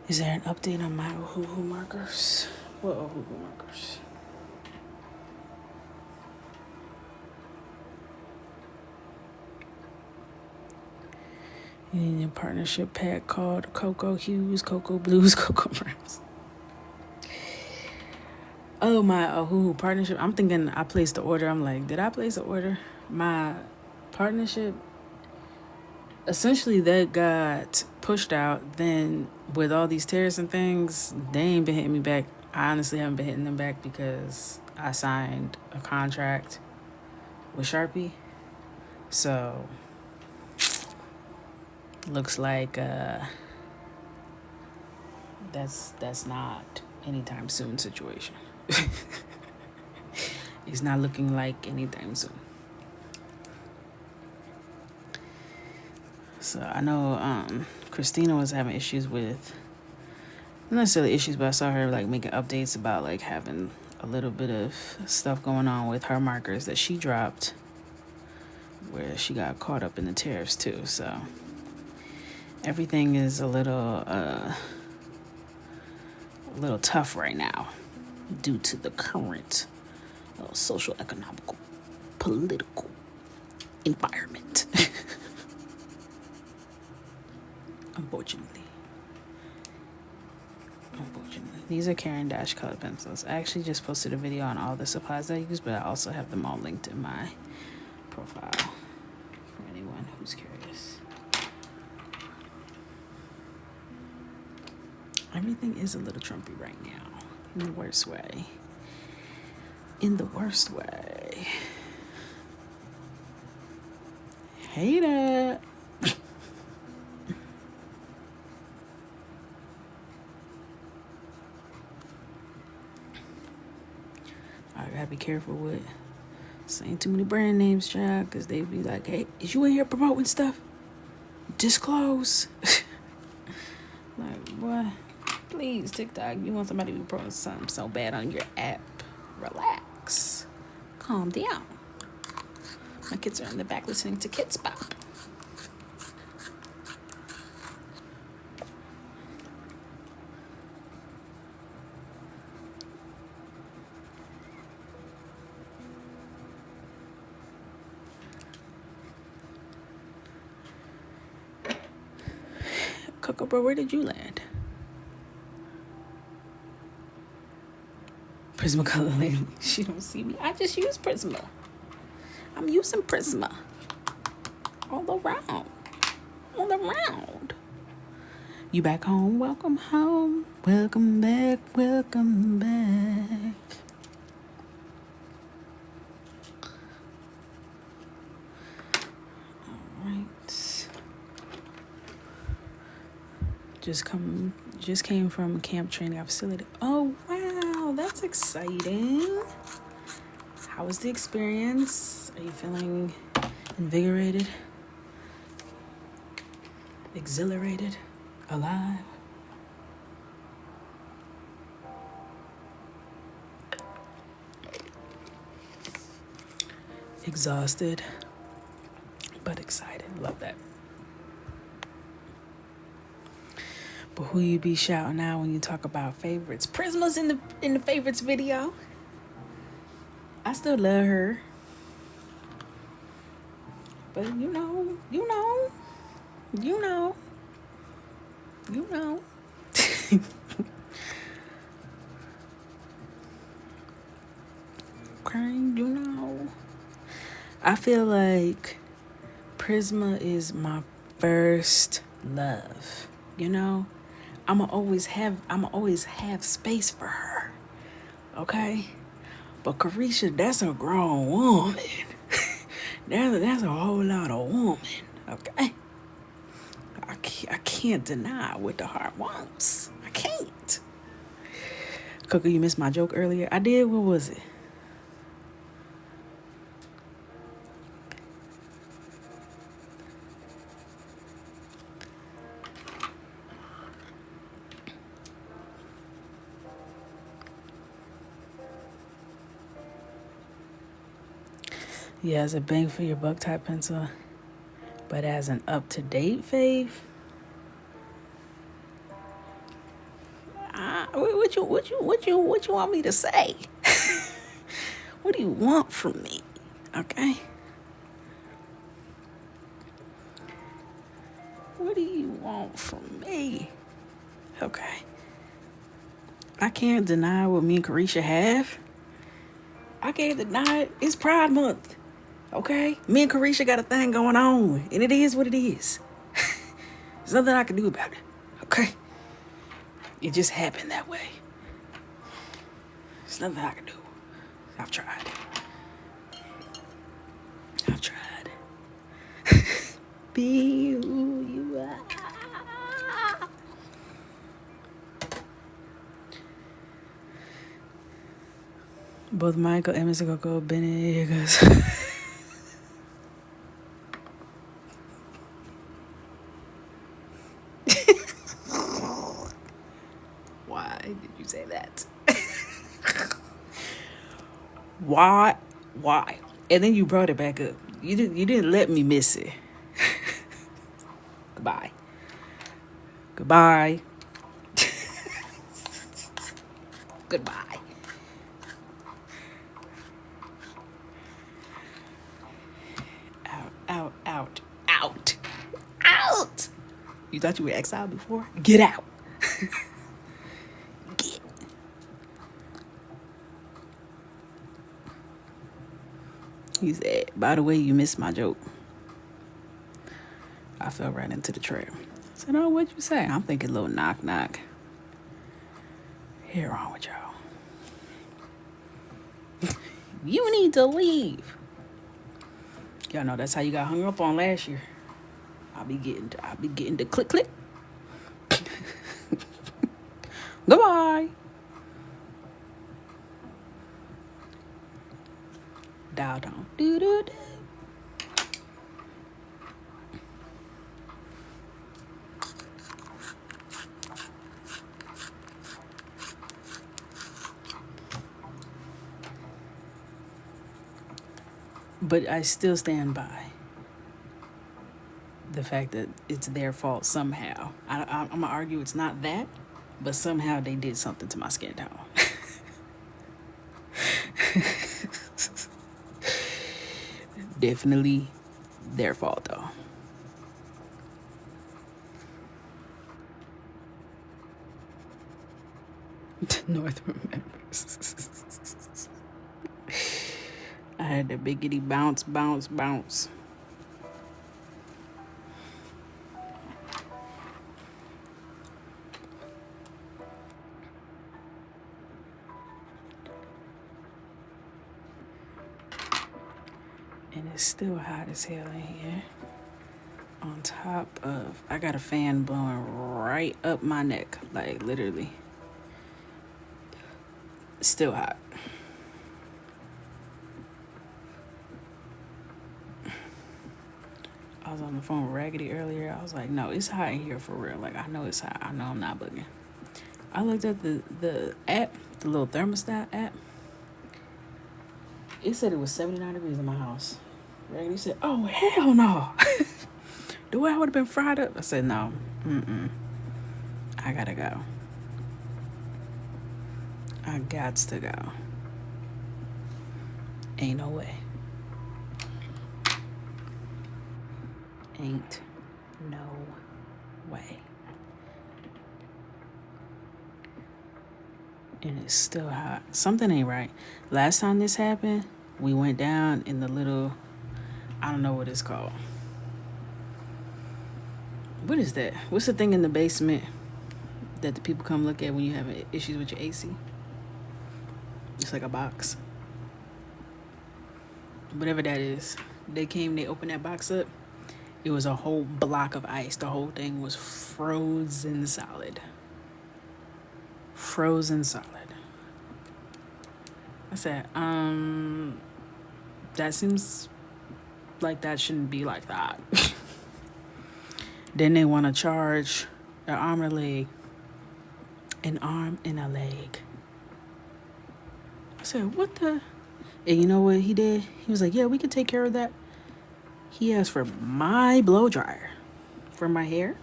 Is there an update on my Ohuhu markers? What Ohuhu markers? You need a partnership pack called Cocoa Hues, Cocoa Blues, Cocoa Browns. Oh, my Ohuhu partnership. I'm thinking I placed the order. I'm like, did I place the order? My partnership, essentially that got pushed out. Then with all these tariffs and things, they ain't been hitting me back. I honestly haven't been hitting them back because I signed a contract with Sharpie. So looks like that's not anytime soon situation. It's not looking like anything soon. So I know Christina was having issues with, not necessarily issues, but I saw her like making updates about like having a little bit of stuff going on with her markers that she dropped, where she got caught up in the tariffs too. So everything is a little tough right now due to the current social, economical, political environment. Unfortunately. These are Karen Dash color pencils. I actually just posted a video on all the supplies I use, but I also have them all linked in my profile for anyone who's curious. Everything is a little Trumpy right now, in the worst way. In the worst way. Hate it. I gotta be careful with saying too many brand names, child, because they be like, hey, is you in here promoting stuff? Disclose. Like, what? Please, TikTok, you want somebody to be promoting something so bad on your app? Relax. Calm down. My kids are in the back listening to Kids Bop. Coco, bro, where did you land? Prismacolor lady. She don't see me. I just use Prisma. I'm using Prisma. All around. All around. You back home? Welcome home. Welcome back. Welcome back. All right. Just came from camp training facility. Oh wow, that's exciting. How was the experience? Are you feeling invigorated? Exhilarated? Alive? Exhausted, but excited. Love that. But who you be shouting out when you talk about favorites? Prisma's in the favorites video. I still love her. But you know. Crying, you know. I feel like Prisma is my first love. You know? I'ma always have space for her. Okay? But Carisha, that's a grown woman. That's a whole lot of woman. Okay? I can't deny what the heart wants. I can't. Coco, you missed my joke earlier? I did? What was it? Yeah, as a bang for your buck type pencil, but as an up-to-date fave, what you want me to say? What do you want from me? Okay. What do you want from me? Okay. I can't deny what me and Carisha have. I can't deny it. It's Pride Month. Okay? Me and Carisha got a thing going on, and it is what it is. There's nothing I can do about it. Okay? It just happened that way. There's nothing I can do. I've tried. Be who you are. Both Michael and Mr. Coco Bennett. Why did you say that? Why? Why? And then you brought it back up. You didn't let me miss it. Goodbye. Goodbye. Goodbye. Out, out, out, out. You thought you were exiled before? Get out. Get. He said, by the way, you missed my joke. I fell right into the trap. I said, oh, what'd you say? I'm thinking little knock knock. Here on with y'all. You need to leave. Y'all know that's how you got hung up on last year. I'll be getting the click click. Goodbye. Dial down. Do do do. But I still stand by the fact that it's their fault somehow. I'm gonna argue it's not that, but somehow they did something to my skin tone. Definitely their fault though. North remembers. I had the biggity bounce, bounce, bounce. And it's still hot as hell in here. On top of, I got a fan blowing right up my neck, like literally. It's still hot. I was on the phone with Raggedy earlier. I was like, no, it's hot in here for real. Like, I know it's hot. I know I'm not bugging. I looked at the app, the little thermostat app. It said it was 79 degrees in my house. Raggedy said, oh, hell no. The way I would have been fried up. I said, no. I gotta go. I gots to go. Ain't no way. Ain't no way. And it's still hot. Something ain't right. Last time this happened, we went down in the little, I don't know what it's called. What is that? What's the thing in the basement that the people come look at when you have issues with your AC? It's like a box. Whatever that is. They came, they opened that box up. It was a whole block of ice. The whole thing was frozen solid. Frozen solid. I said, that seems like that shouldn't be like that. Then they want to charge an arm and a leg. An arm and a leg. I said, what the? And you know what he did? He was like, yeah, we can take care of that. He asked for my blow dryer for my hair.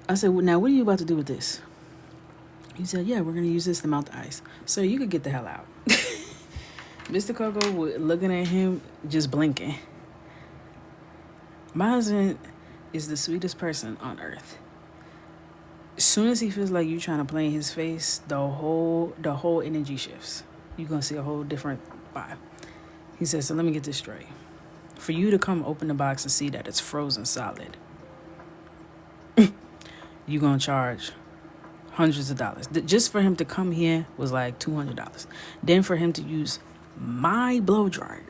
I said, well, now what are you about to do with this? He said, yeah, we're going to use this to melt the ice. So you could get the hell out. Mr. Coco was looking at him, just blinking. My husband is the sweetest person on earth. As soon as he feels like you trying to play in his face, the whole energy shifts. You're going to see a whole different vibe. He said, so let me get this straight. For you to come open the box and see that it's frozen solid, you're going to charge hundreds of dollars. Just for him to come here was like $200. Then for him to use my blow dryer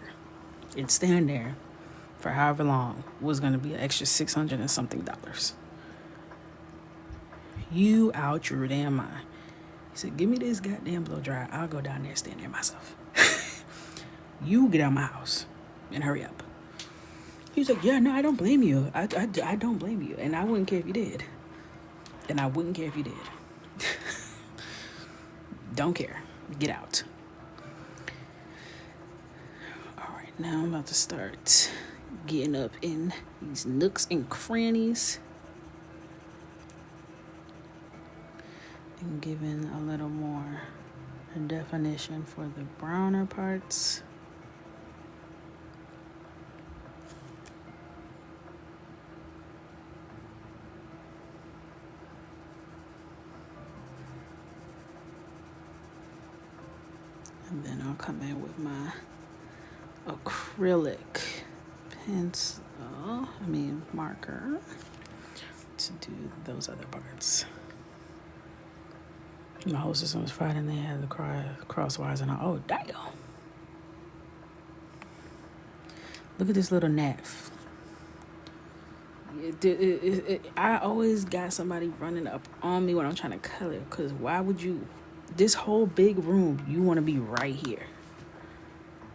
and stand there for however long was going to be an extra $600 and something. You out your damn mind. He He said, give me this goddamn blow dryer. I'll go down there and stand there myself. You get out of my house and hurry up. He's like, yeah, no, I don't blame you. I don't blame you. And I wouldn't care if you did. And I wouldn't care if you did. Don't care. Get out. All right, now I'm about to start getting up in these nooks and crannies and giving a little more definition for the browner parts. And then I'll come in with my acrylic marker to do those other parts. My whole system was fried and they had the crosswires and oh, damn. Look at this little gnat. I always got somebody running up on me when I'm trying to color, because why would you, this whole big room, you want to be right here?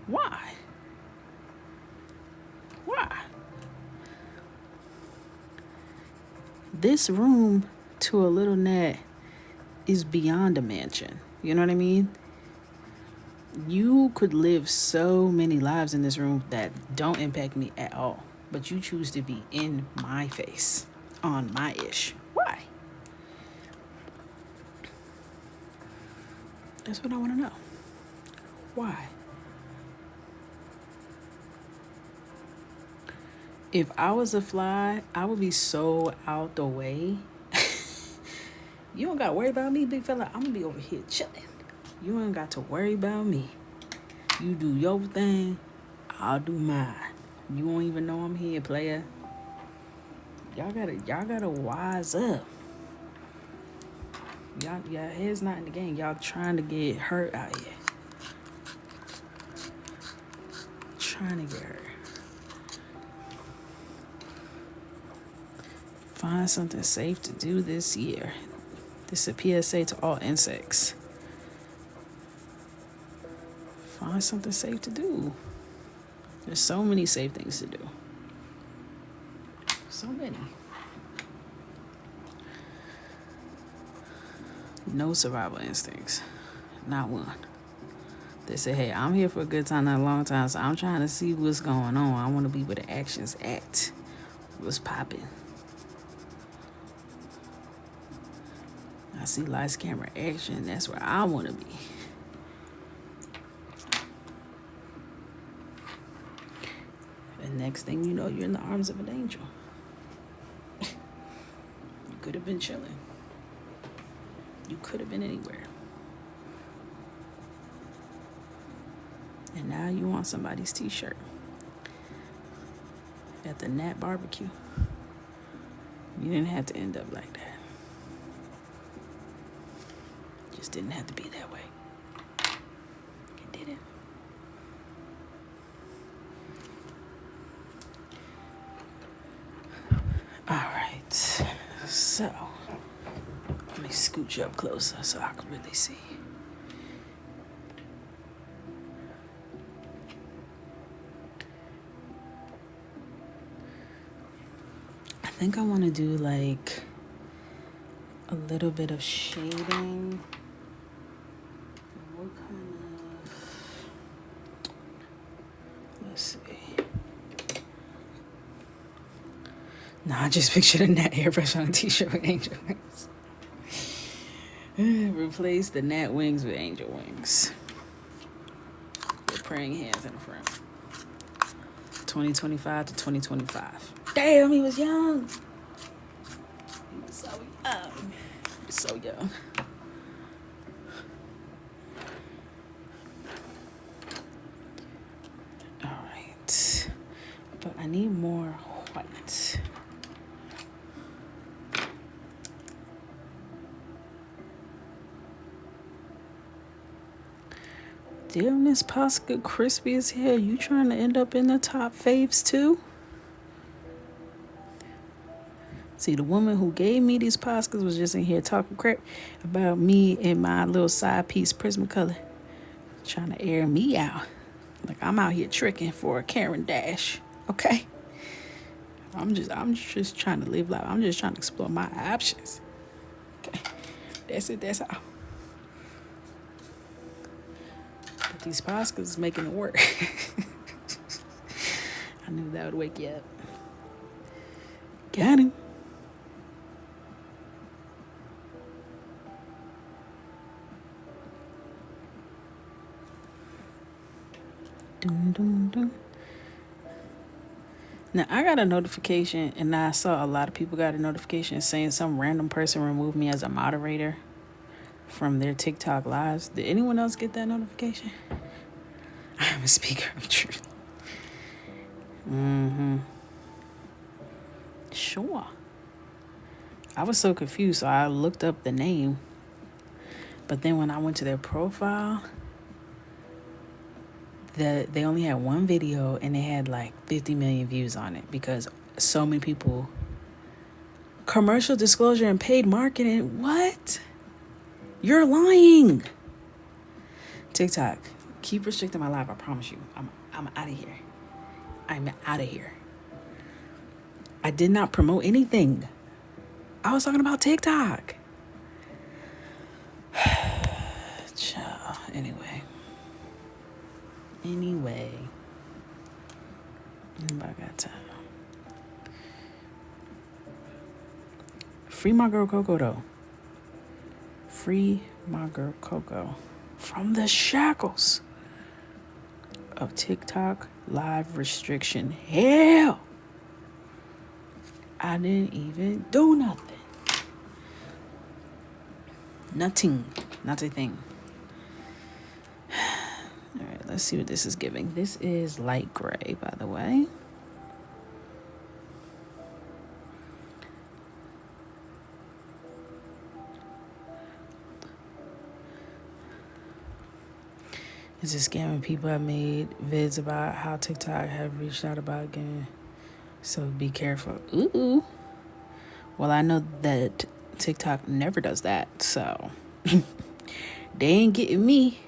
Why? This room to a little gnat is beyond a mansion. You know what I mean? You could live so many lives in this room that don't impact me at all, but you choose to be in my face, on my ish. Why? That's what I want to know. Why? If I was a fly, I would be so out the way. You don't got to worry about me, big fella. I'm going to be over here chilling. You ain't got to worry about me. You do your thing, I'll do mine. You won't even know I'm here, player. Y'all gotta wise up. Y'all head's not in the game. Y'all trying to get hurt out here. Trying to get hurt. Find something safe to do this year. This is a PSA to all insects. Find something safe to do. There's so many safe things to do. So many. No survival instincts. Not one. They say, hey, I'm here for a good time, not a long time, so I'm trying to see what's going on. I want to be where the action's at. What's popping? I see lights, camera, action. That's where I want to be. And next thing you know, you're in the arms of an angel. You could have been chilling. You could have been anywhere. And now you want somebody's t-shirt at the Nat barbecue. You didn't have to end up like that. Just didn't have to be that way. It didn't. All right. So let me scooch up closer so I can really see. I think I want to do like a little bit of shading. What kind of, let's see. Nah, I just pictured a gnat airbrush on a t-shirt with angel wings. Replace the gnat wings with angel wings. With praying hands in the front. 2025 to 2025. Damn, he was young. He was so young. He was so young. All right. But I need more white. Damn, this pasta crispy as hell. You trying to end up in the top faves too? See, the woman who gave me these Poscas was just in here talking crap about me and my little side piece Prismacolor, trying to air me out. Like I'm out here tricking for a Karen Dash, okay? I'm just trying to live life. I'm just trying to explore my options. Okay, that's it. That's all. But these Poscas is making it work. I knew that would wake you up. Got him. Dun, dun, dun. Now, I got a notification, and I saw a lot of people got a notification saying some random person removed me as a moderator from their TikTok lives. Did anyone else get that notification? I am a speaker of truth. Sure. I was so confused, so I looked up the name. But then when I went to their profile, they only had one video and they had like 50 million views on it because so many people. Commercial disclosure and paid marketing. What? You're lying. TikTok, keep restricting my life. I promise you. I'm out of here. I'm out of here. I did not promote anything. I was talking about TikTok. Ciao. Anyway. Anybody got time? Free my girl Coco, though. Free my girl Coco from the shackles of TikTok live restriction. Hell, I didn't even do nothing. Not a thing. All right, let's see what this is giving. This is light gray, by the way. It's just scamming people. I made vids about how TikTok have reached out about getting, so be careful. Ooh. Well, I know that TikTok never does that, so they ain't getting me.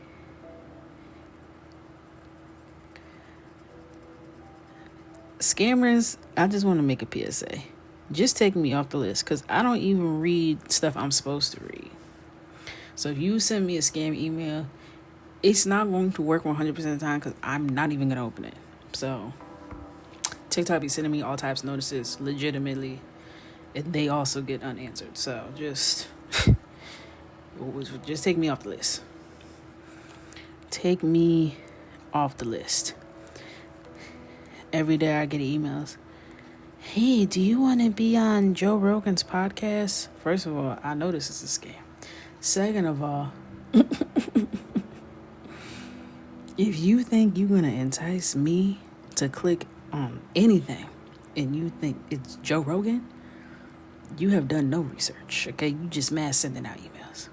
Scammers, I just want to make a PSA. Just take me off the list because I don't even read stuff I'm supposed to read. So if you send me a scam email, it's not going to work 100% of the time because I'm not even going to open it. So TikTok be sending me all types of notices legitimately, and they also get unanswered. So just take me off the list. Take me off the list. Every day I get emails. Hey, do you want to be on Joe Rogan's podcast? First of all, I know this is a scam. Second of all, if you think you're going to entice me to click on anything and you think it's Joe Rogan, you have done no research, okay? You just mass sending out emails.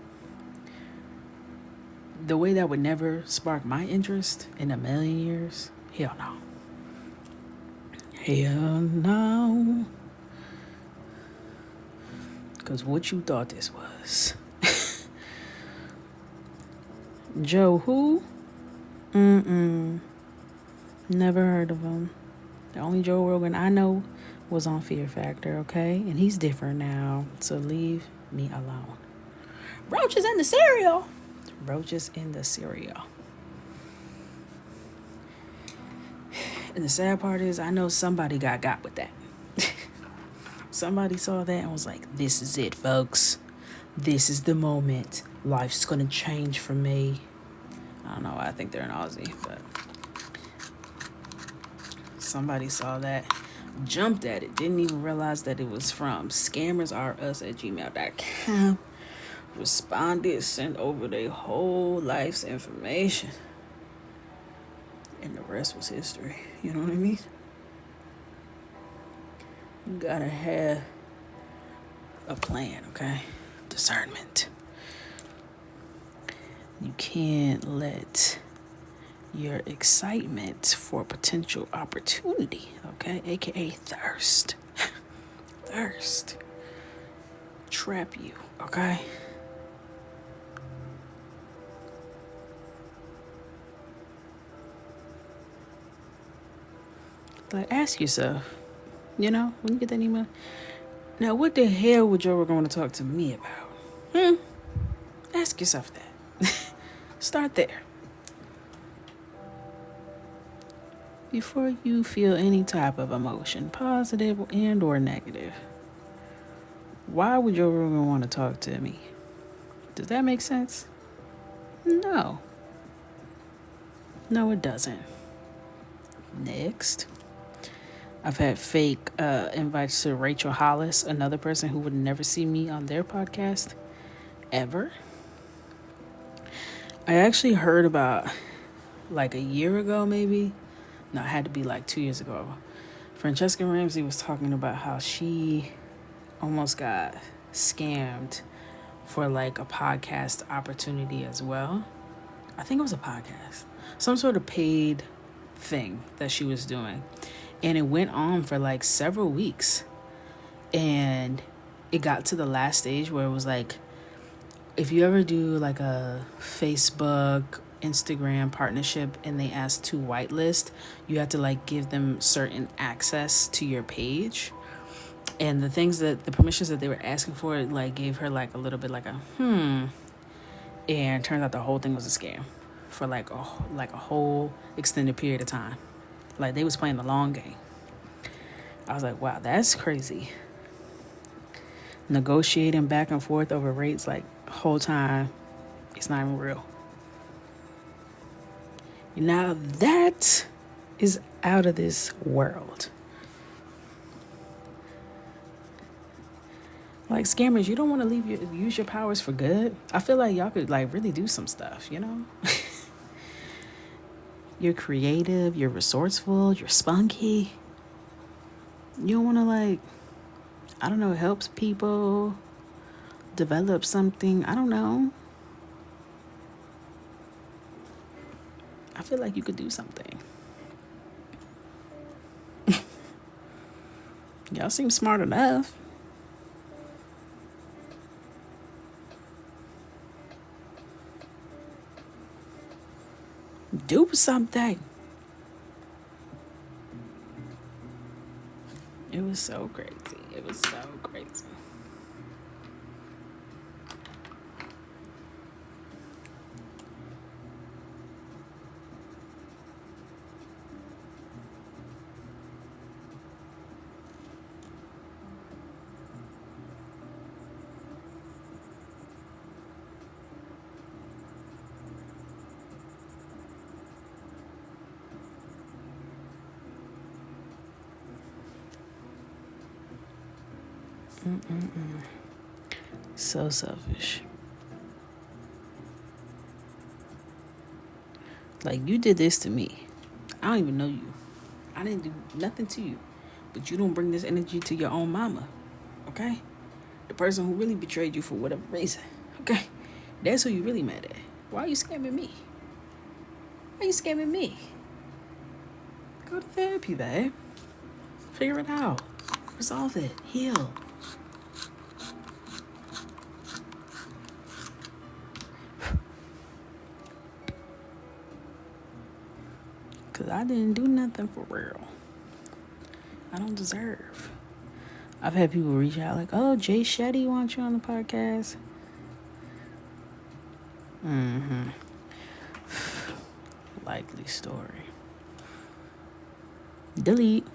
The way that would never spark my interest in a million years, hell no. Hell no. Because what you thought this was. Joe who? Never heard of him. The only Joe Rogan I know was on Fear Factor, okay? And he's different now, so leave me alone. Roaches in the cereal. Roaches in the cereal. And the sad part is I know somebody got with that. Somebody saw that and was like, this is it, folks. This is the moment. Life's gonna change for me. I don't know why I think they're an Aussie, but somebody saw that, jumped at it, didn't even realize that it was from scammersareus@gmail.com. Responded, sent over their whole life's information. And the rest was history. You know what I mean? You gotta have a plan, okay? Discernment. You can't let your excitement for potential opportunity, okay? AKA thirst. Thirst. trap you, okay? Like, ask yourself, when you get that email, now what the hell would Joe going to talk to me about? Ask yourself that. Start there. Before you feel any type of emotion, positive and or negative, why would Joe Rogan want to talk to me? Does that make sense? No. No, it doesn't. Next. I've had fake invites to Rachel Hollis, another person who would never see me on their podcast, ever. I actually heard about, like a year ago maybe. No, it had to be like 2 years ago. Francesca Ramsey was talking about how she almost got scammed for like a podcast opportunity as well. I think it was a podcast. Some sort of paid thing that she was doing. And it went on for like several weeks. And it got to the last stage where it was like, if you ever do like a Facebook, Instagram partnership and they ask to whitelist, you have to like give them certain access to your page. And the permissions that they were asking for, like gave her like a little bit like a and turns out the whole thing was a scam for like a whole extended period of time. Like they was playing the long game. I was like, wow, that's crazy. Negotiating back and forth over rates like the whole time, it's not even real. Now that is out of this world. Like scammers, you don't want to use your powers for good. I feel like y'all could like really do some stuff, You're creative, you're resourceful, you're spunky. You don't want to like, I don't know, helps people develop something. I don't know. I feel like you could do something. Y'all seem smart enough. Do something. It was so crazy. It was so crazy. So selfish. Like, you did this to me. I don't even know you. I didn't do nothing to you. But you don't bring this energy to your own mama. Okay? The person who really betrayed you for whatever reason. Okay? That's who you really mad at. Why are you scamming me? Why are you scamming me? Go to therapy, babe. Figure it out. Resolve it. Heal. Because I didn't do nothing for real. I don't deserve. I've had people reach out like, oh, Jay Shetty wants you on the podcast. Likely story. Delete.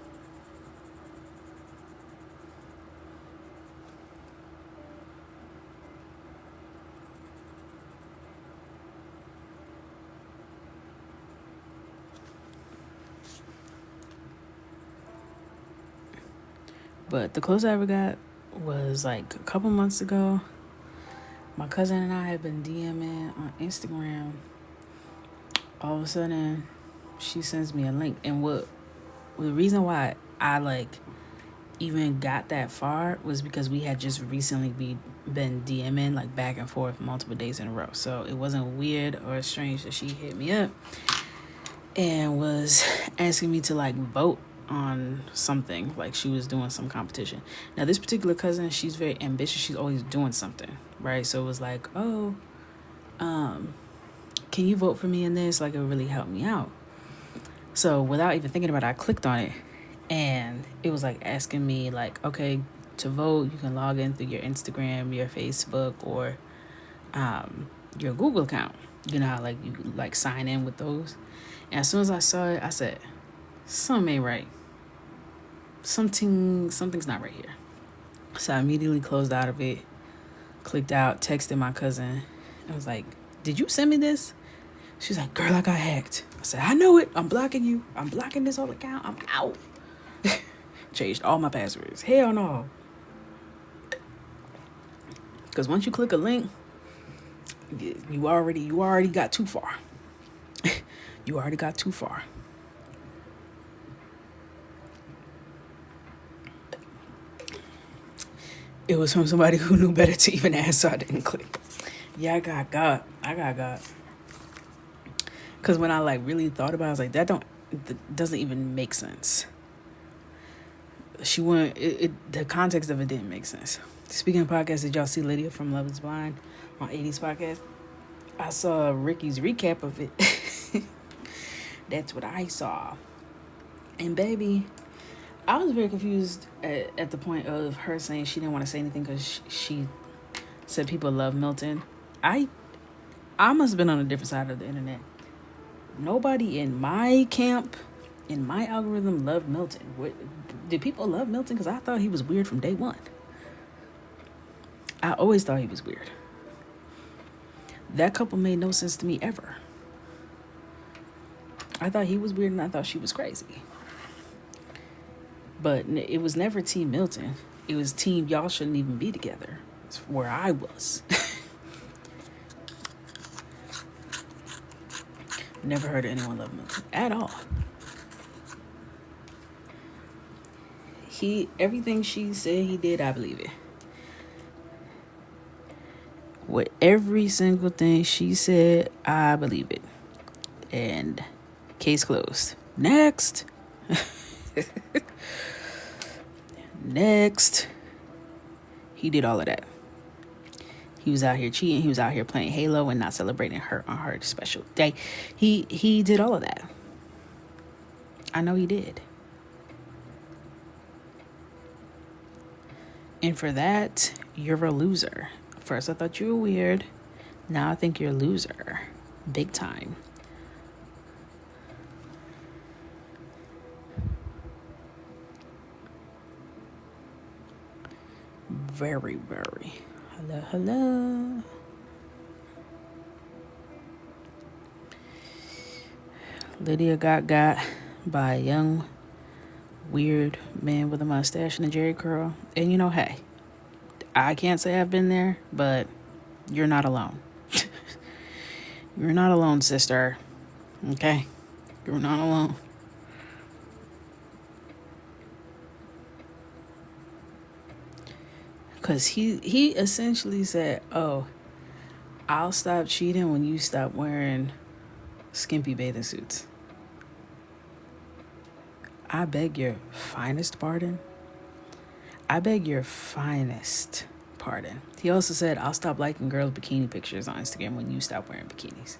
But the closest I ever got was like a couple months ago. My cousin and I had been DMing on Instagram. All of a sudden, she sends me a link. And the reason why I like even got that far was because we had just recently been DMing like back and forth multiple days in a row. So it wasn't weird or strange that she hit me up and was asking me to like vote on something, like she was doing some competition. Now this particular cousin, she's very ambitious, she's always doing something, right? So it was like, oh, can you vote for me in this? Like, it would really help me out. So without even thinking about it, I clicked on it, and it was like asking me like, okay, to vote you can log in through your Instagram, your Facebook, or your Google account. You know how like you like sign in with those. And as soon as I saw it, I said, something ain't right. Something's not right here. So I immediately closed out of it, clicked out, texted my cousin. I was like, did you send me this? She's like, girl, I got hacked. I said, I know it. I'm blocking you. I'm blocking this whole account. I'm out. Changed all my passwords. Hell no. Because once you click a link, you already got too far. You already got too far. It was from somebody who knew better to even ask, so I didn't click. Yeah, I got God. Because when I like really thought about it, I was like, that doesn't even make sense. She went, the context of it didn't make sense. Speaking of podcasts, did y'all see Lydia from Love is Blind on 80s podcast? I saw Ricky's recap of it. That's what I saw. And baby, I was very confused at the point of her saying she didn't want to say anything because she said people love Milton. I must have been on a different side of the internet. Nobody in my camp, in my algorithm, loved Milton. Did people love Milton? Because I thought he was weird from day one. I always thought he was weird. That couple made no sense to me ever. I thought he was weird and I thought she was crazy. But it was never Team Milton. It was Team y'all shouldn't even be together. It's where I was. Never heard of anyone love Milton at all. Everything she said he did, I believe it. With every single thing she said, I believe it. And case closed. Next. Next. He did all of that. He was out here cheating. He was out here playing Halo and not celebrating her on her special day. He did all of that. I know he did. And for that, you're a loser. First, I thought you were weird. Now I think you're a loser. Big time. Very, very. Hello. Lydia got by a young, weird man with a mustache and a jerry curl. And you know, hey, I can't say I've been there, but you're not alone. You're not alone, sister. Okay? You're not alone. Because he essentially said, oh, I'll stop cheating when you stop wearing skimpy bathing suits. I beg your finest pardon. I beg your finest pardon. He also said, I'll stop liking girls' bikini pictures on Instagram when you stop wearing bikinis.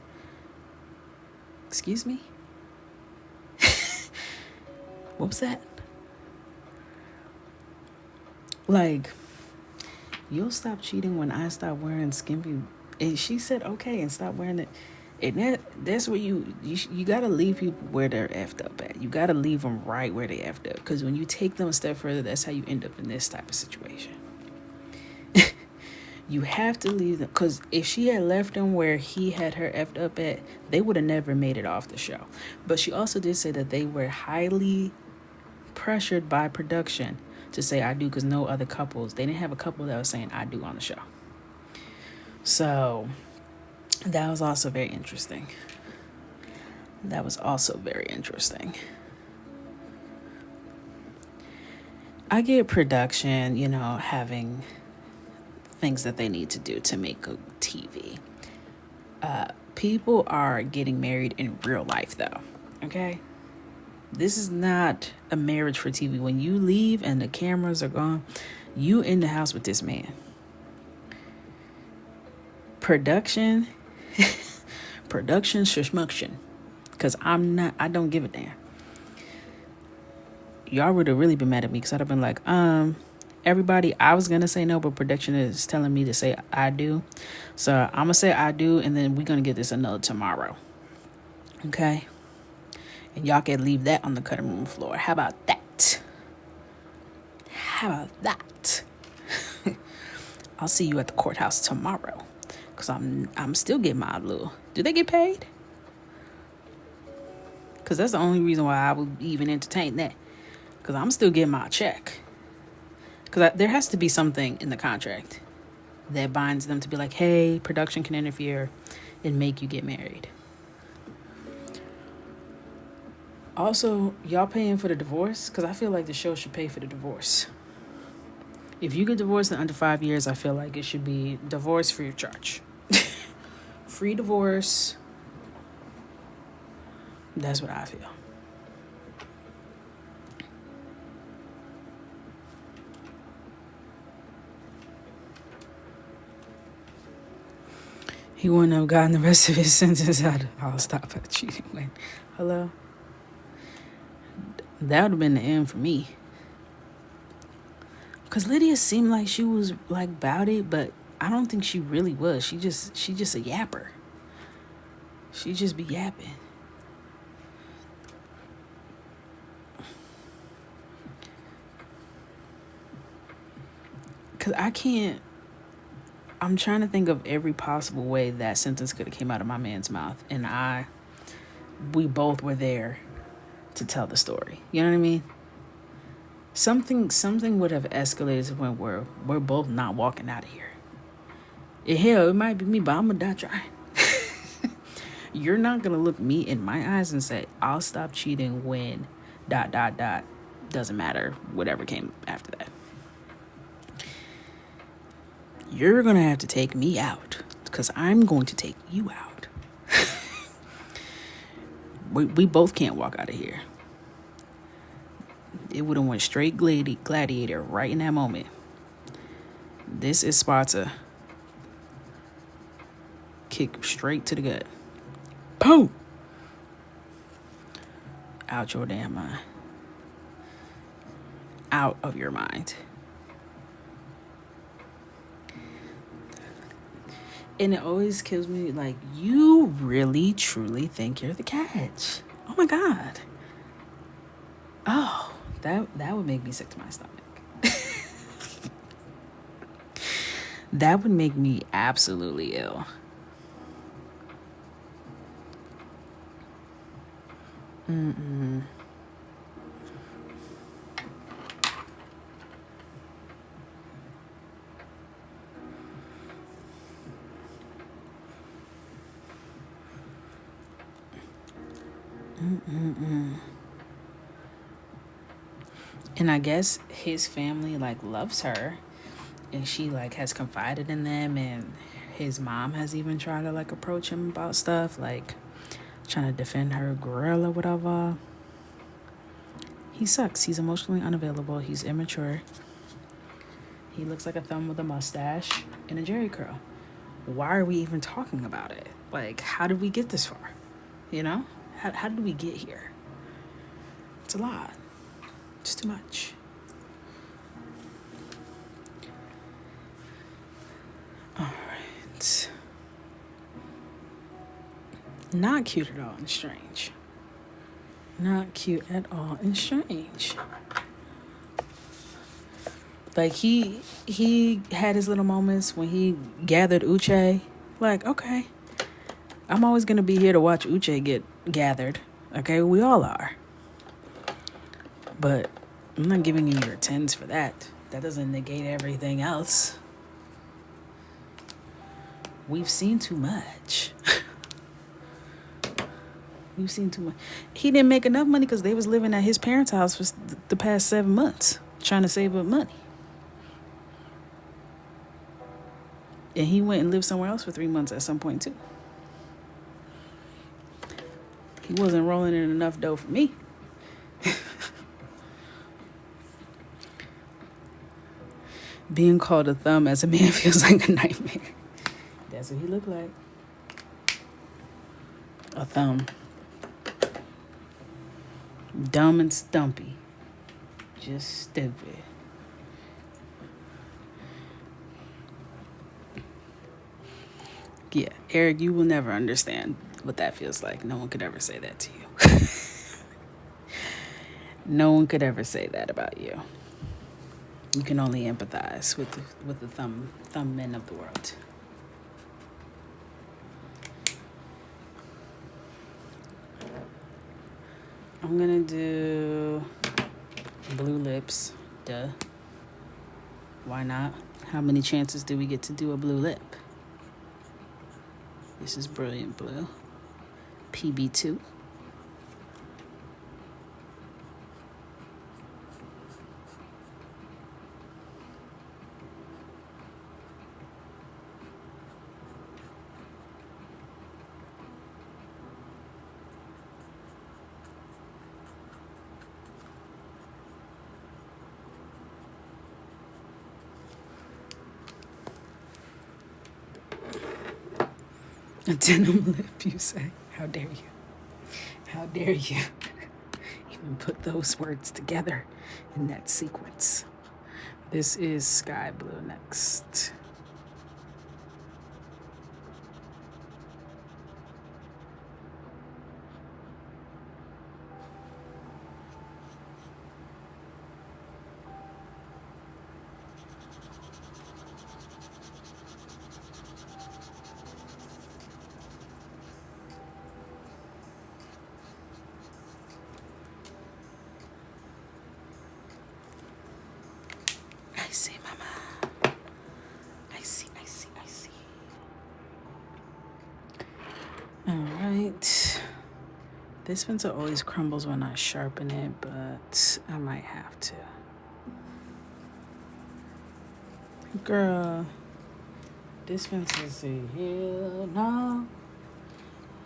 Excuse me? What was that? Like, you'll stop cheating when I stop wearing skimpy. And she said, okay, and stop wearing it. And that's where you got to leave people where they're effed up at. You got to leave them right where they effed up. Because when you take them a step further, that's how you end up in this type of situation. You have to leave them. Because if she had left him where he had her effed up at, they would have never made it off the show. But she also did say that they were highly pressured by production to say I do, because no other couples, they didn't have a couple that was saying I do on the show. So that was also very interesting. I get production, having things that they need to do to make a TV. People are getting married in real life, though. Okay? This is not a marriage for TV. When you leave and the cameras are gone, you in the house with this man. Production, production, shmuction. Because I don't give a damn. Y'all would have really been mad at me because I'd have been like, everybody, I was going to say no, but production is telling me to say I do. So I'm going to say I do, and then we're going to get this another tomorrow. Okay? And y'all can leave that on the cutting room floor. How about that? How about that? I'll see you at the courthouse tomorrow. Because I'm still getting my little... Do they get paid? Because that's the only reason why I would even entertain that. Because I'm still getting my check. Because there has to be something in the contract that binds them to be like, hey, production can interfere and make you get married. Also, y'all paying for the divorce? Because I feel like the show should pay for the divorce. If you get divorced in under 5 years, I feel like it should be divorce free of charge. Free divorce. That's what I feel. He wouldn't have gotten the rest of his sentence out. I'll stop at cheating. Wait, hello? That would have been the end for me. Because Lydia seemed like she was like about it, but I don't think she really was. She just a yapper. She just be yapping. Because I'm trying to think of every possible way that sentence could have came out of my man's mouth. And we both were there to tell the story. You know what I mean? Something would have escalated to the point where we're both not walking out of here. Hell, it might be me, but I'm going to die trying. You're not going to look me in my eyes and say, I'll stop cheating when ... Doesn't matter, whatever came after that. You're going to have to take me out because I'm going to take you out. we both can't walk out of here. It would have went straight gladiator right in that moment. This is Sparta. Kick straight to the gut. Boom! Out your damn mind. Out of your mind. And it always kills me, like, you really, truly think you're the catch. Oh, my God. Oh, that would make me sick to my stomach. That would make me absolutely ill. Mm-mm. And I guess his family like loves her, and she like has confided in them, and his mom has even tried to like approach him about stuff, like trying to defend her girl or whatever. He sucks. He's emotionally unavailable. He's immature. He looks like a thumb with a mustache and a jerry curl. Why are we even talking about it? Like, how did we get this far? You know? How did we get here? It's a lot. It's too much. All right. Not cute at all and strange. Not cute at all and strange. Like, he had his little moments when he gathered Uche. Like, okay, I'm always going to be here to watch Uche get gathered. Okay, we all are. But I'm not giving you your 10s for that. That doesn't negate everything else. We've seen too much. We've seen too much. He didn't make enough money because they was living at his parents' house for the past 7 months, trying to save up money. And he went and lived somewhere else for 3 months at some point too. He wasn't rolling in enough dough for me. Being called a thumb as a man feels like a nightmare. That's what he looked like. A thumb. Dumb and stumpy. Just stupid. Yeah, Eric, you will never understand what that feels like. No one could ever say that to you. No one could ever say that about you. You can only empathize with the thumb men of the world. I'm gonna do blue lips. Duh. Why not? How many chances do we get to do a blue lip? This is Brilliant Blue. PB2. A denim lip, you say? How dare you? How dare you even put those words together in that sequence? This is sky blue next. I see, mama. I see. All right. This pencil always crumbles when I sharpen it, but I might have to. Girl, this pencil say, hell no,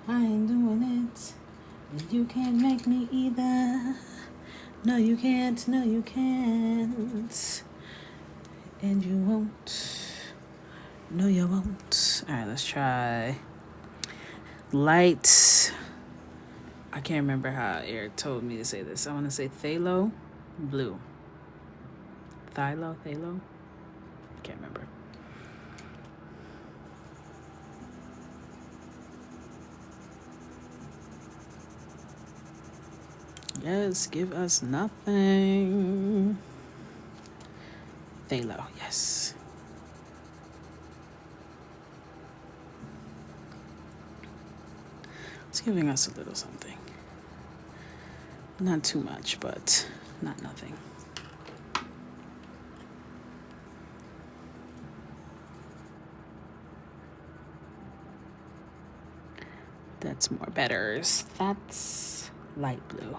I ain't doing it. You can't make me either. No, you can't. No, you can't. And you won't. No, you won't. All right, let's try light. I can't remember how Eric told me to say this. I want to say phthalo blue. Phthalo? Can't remember. Yes, give us nothing. Phthalo, yes. It's giving us a little something. Not too much, but not nothing. That's more betters. That's light blue.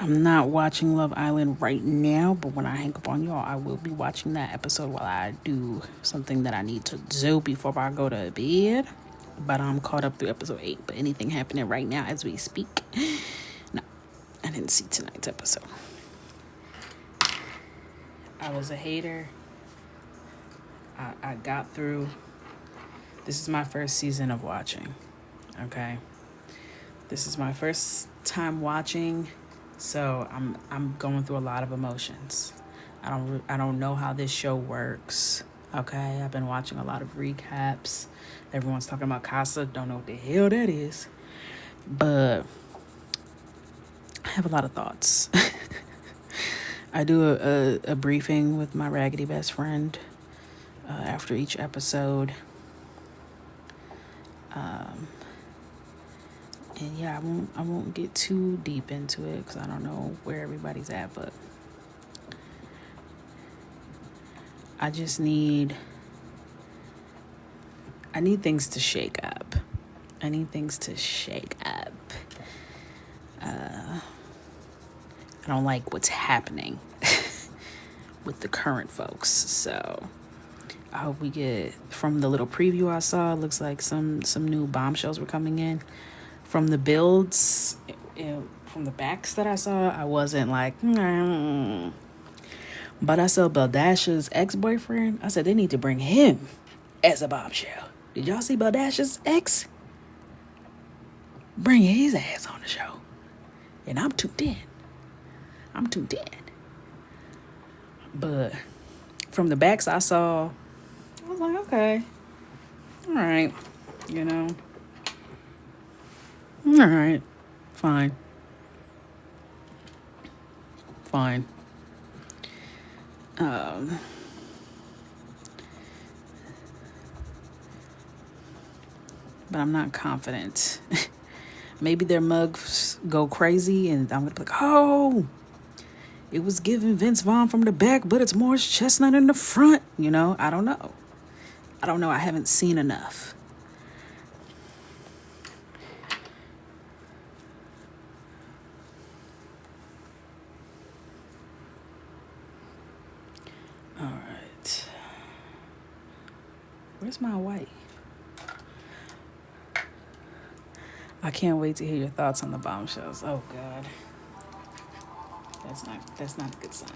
I'm not watching Love Island right now, but when I hang up on y'all, I will be watching that episode while I do something that I need to do before I go to bed. But I'm caught up through episode 8. But anything happening right now as we speak? No, I didn't see tonight's episode. I was a hater. I got through. This is my first season of watching. Okay, this is my first time watching. So I'm going through a lot of emotions. I don't know how this show works. Okay, I've been watching a lot of recaps. Everyone's talking about Casa. Don't know what the hell that is. But I have a lot of thoughts. I do a briefing with my raggedy best friend after each episode. And yeah, I won't get too deep into it because I don't know where everybody's at, but I need things to shake up. I don't like what's happening with the current folks, so I hope we get, from the little preview I saw, it looks like some new bombshells were coming in. From the builds, from the backs that I saw, I wasn't like, But I saw Baldasha's ex-boyfriend. I said they need to bring him as a bombshell. Did y'all see Baldasha's ex? Bring his ass on the show. And I'm tuned in. But from the backs I saw, I was like, okay. All right. You know. All right. Fine. But I'm not confident. Maybe their mugs go crazy and I'm going to be like, oh, it was giving Vince Vaughn from the back, but it's Morris Chestnut in the front. You know, I don't know. I haven't seen enough. All right. Where's my wife? I can't wait to hear your thoughts on the bombshells. Oh God. That's not a good sign.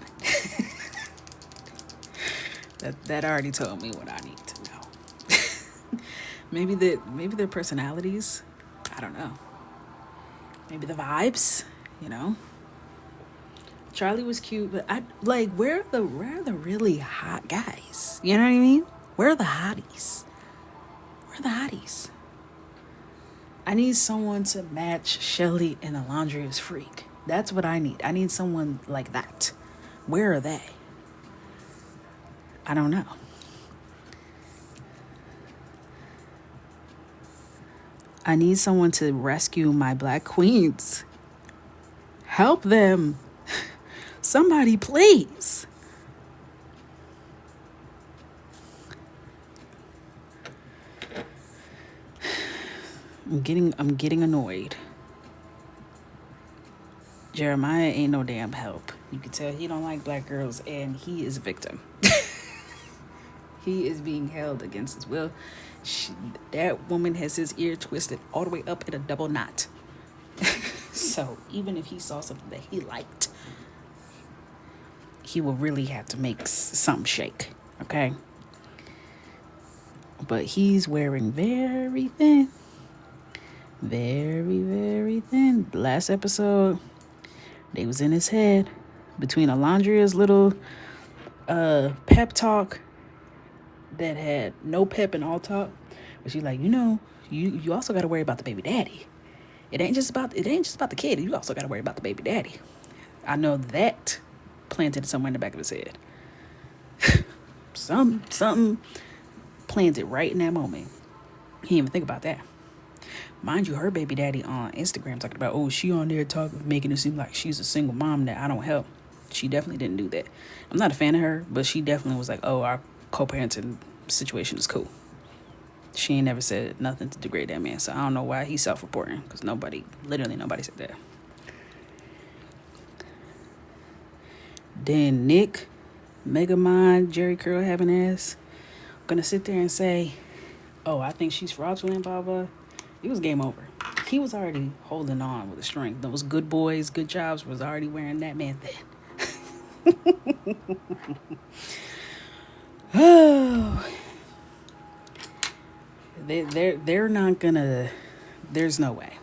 that already told me what I need to know. maybe their personalities. I don't know. Maybe the vibes, you know. Charlie was cute, but I like where are the really hot guys? You know what I mean? Where are the hotties? I need someone to match Shelly and Alondria's freak. That's what I need. I need someone like that. Where are they? I don't know. I need someone to rescue my black queens. Help them. Somebody, please. I'm getting annoyed. Jeremiah ain't no damn help. You can tell he don't like black girls and he is a victim. He is being held against his will. That woman has his ear twisted all the way up in a double knot. So even if he saw something that he liked, he will really have to make something shake, okay? But he's wearing very thin. Very, very thin. Last episode, they was in his head. Between Alondria's little pep talk that had no pep and all talk. But she's like, you also got to worry about the baby daddy. It ain't just about the kid. You also got to worry about the baby daddy. I know that planted somewhere in the back of his head. Something planted right in that moment. He didn't even think about that. Mind you, her baby daddy on Instagram talking about, oh, she on there making it seem like she's a single mom that I don't help. She definitely didn't do that. I'm not a fan of her, but she definitely was like, oh, our co-parenting situation is cool. She ain't never said nothing to degrade that man, so I don't know why he's self-reporting, because literally nobody said that. Then Nick, Megamind, Jerry Curl having ass, gonna sit there and say, oh, I think she's fraudulent, blah, blah. It was game over. He was already holding on with a string. Those good boys, good jobs was already wearing that man thin. Oh. They're not gonna, there's no way.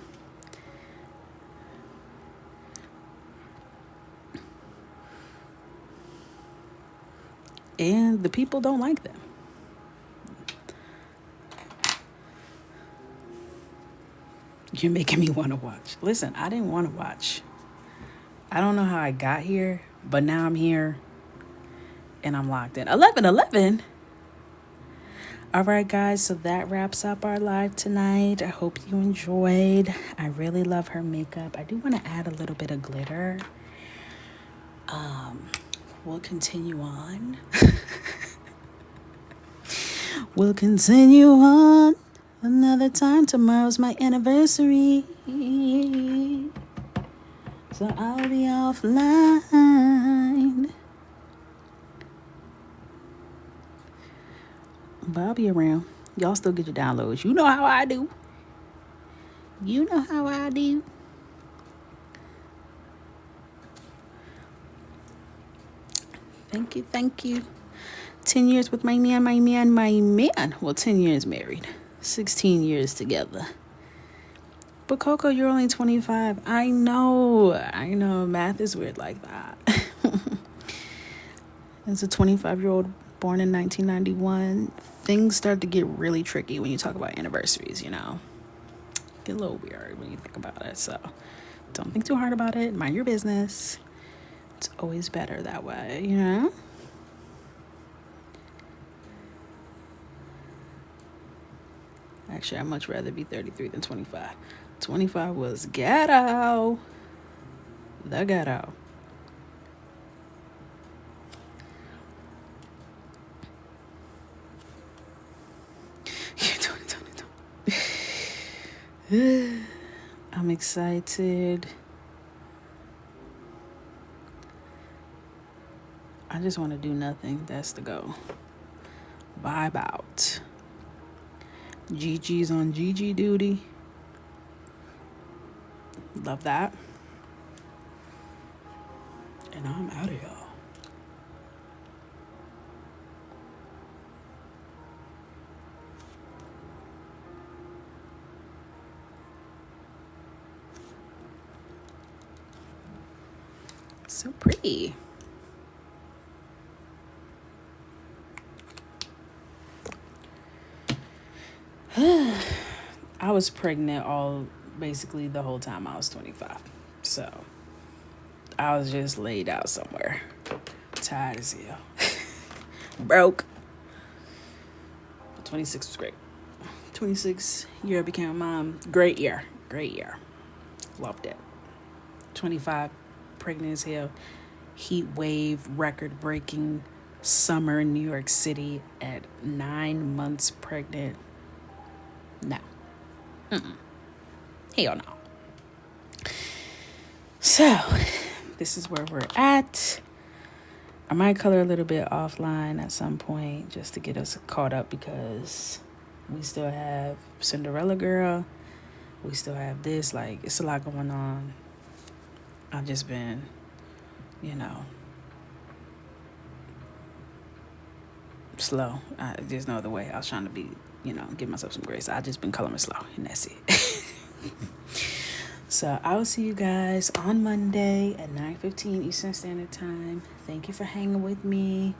And the people don't like them. You're making me want to watch. Listen, I didn't want to watch. I don't know how I got here, but now I'm here and I'm locked in. 11:11. All right, guys, so that wraps up our live tonight. I hope you enjoyed. I really love her makeup. I do want to add a little bit of glitter. We'll continue on. We'll continue on another time. Tomorrow's my anniversary, so I'll be offline. But I'll be around. Y'all still get your downloads. You know how I do. You know how I do. Thank you, thank you. 10 years with my man. Well, 10 years married. 16 years together. But Coco, you're only 25. I know. Math is weird like that. As a 25-year-old born in 1991, things start to get really tricky when you talk about anniversaries, Get a little weird when you think about it. So don't think too hard about it. Mind your business. It's always better that way, Actually, I'd much rather be 33 than 25. 25 was ghetto. The ghetto. I'm excited. I just want to do nothing. That's the goal. Vibe out. Gigi's on Gigi duty. Love that. And I'm out of here. So pretty. I was pregnant basically the whole time I was 25. So I was just laid out somewhere. Tired as hell. Broke. But 26 was great. 26 year I became a mom. Great year. Loved it. 25, pregnant as hell. Heat wave, record breaking summer in New York City at 9 months pregnant. No. Hell no. So, this is where we're at. I might color a little bit offline at some point just to get us caught up because we still have Cinderella Girl. We still have this. It's a lot going on. I've just been, slow. There's no other way. I was trying to be, give myself some grace. I've just been coloring slow, and that's it. So I will see you guys on Monday at 9:15 Eastern Standard Time. Thank you for hanging with me.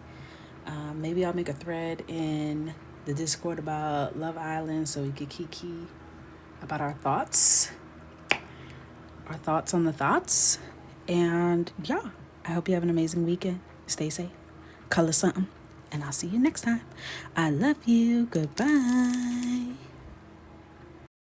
Maybe I'll make a thread in the Discord about Love Island so we could kiki about our thoughts on the thoughts. And yeah, I hope you have an amazing weekend. Stay safe, color something, and I'll see you next time. I love you. Goodbye.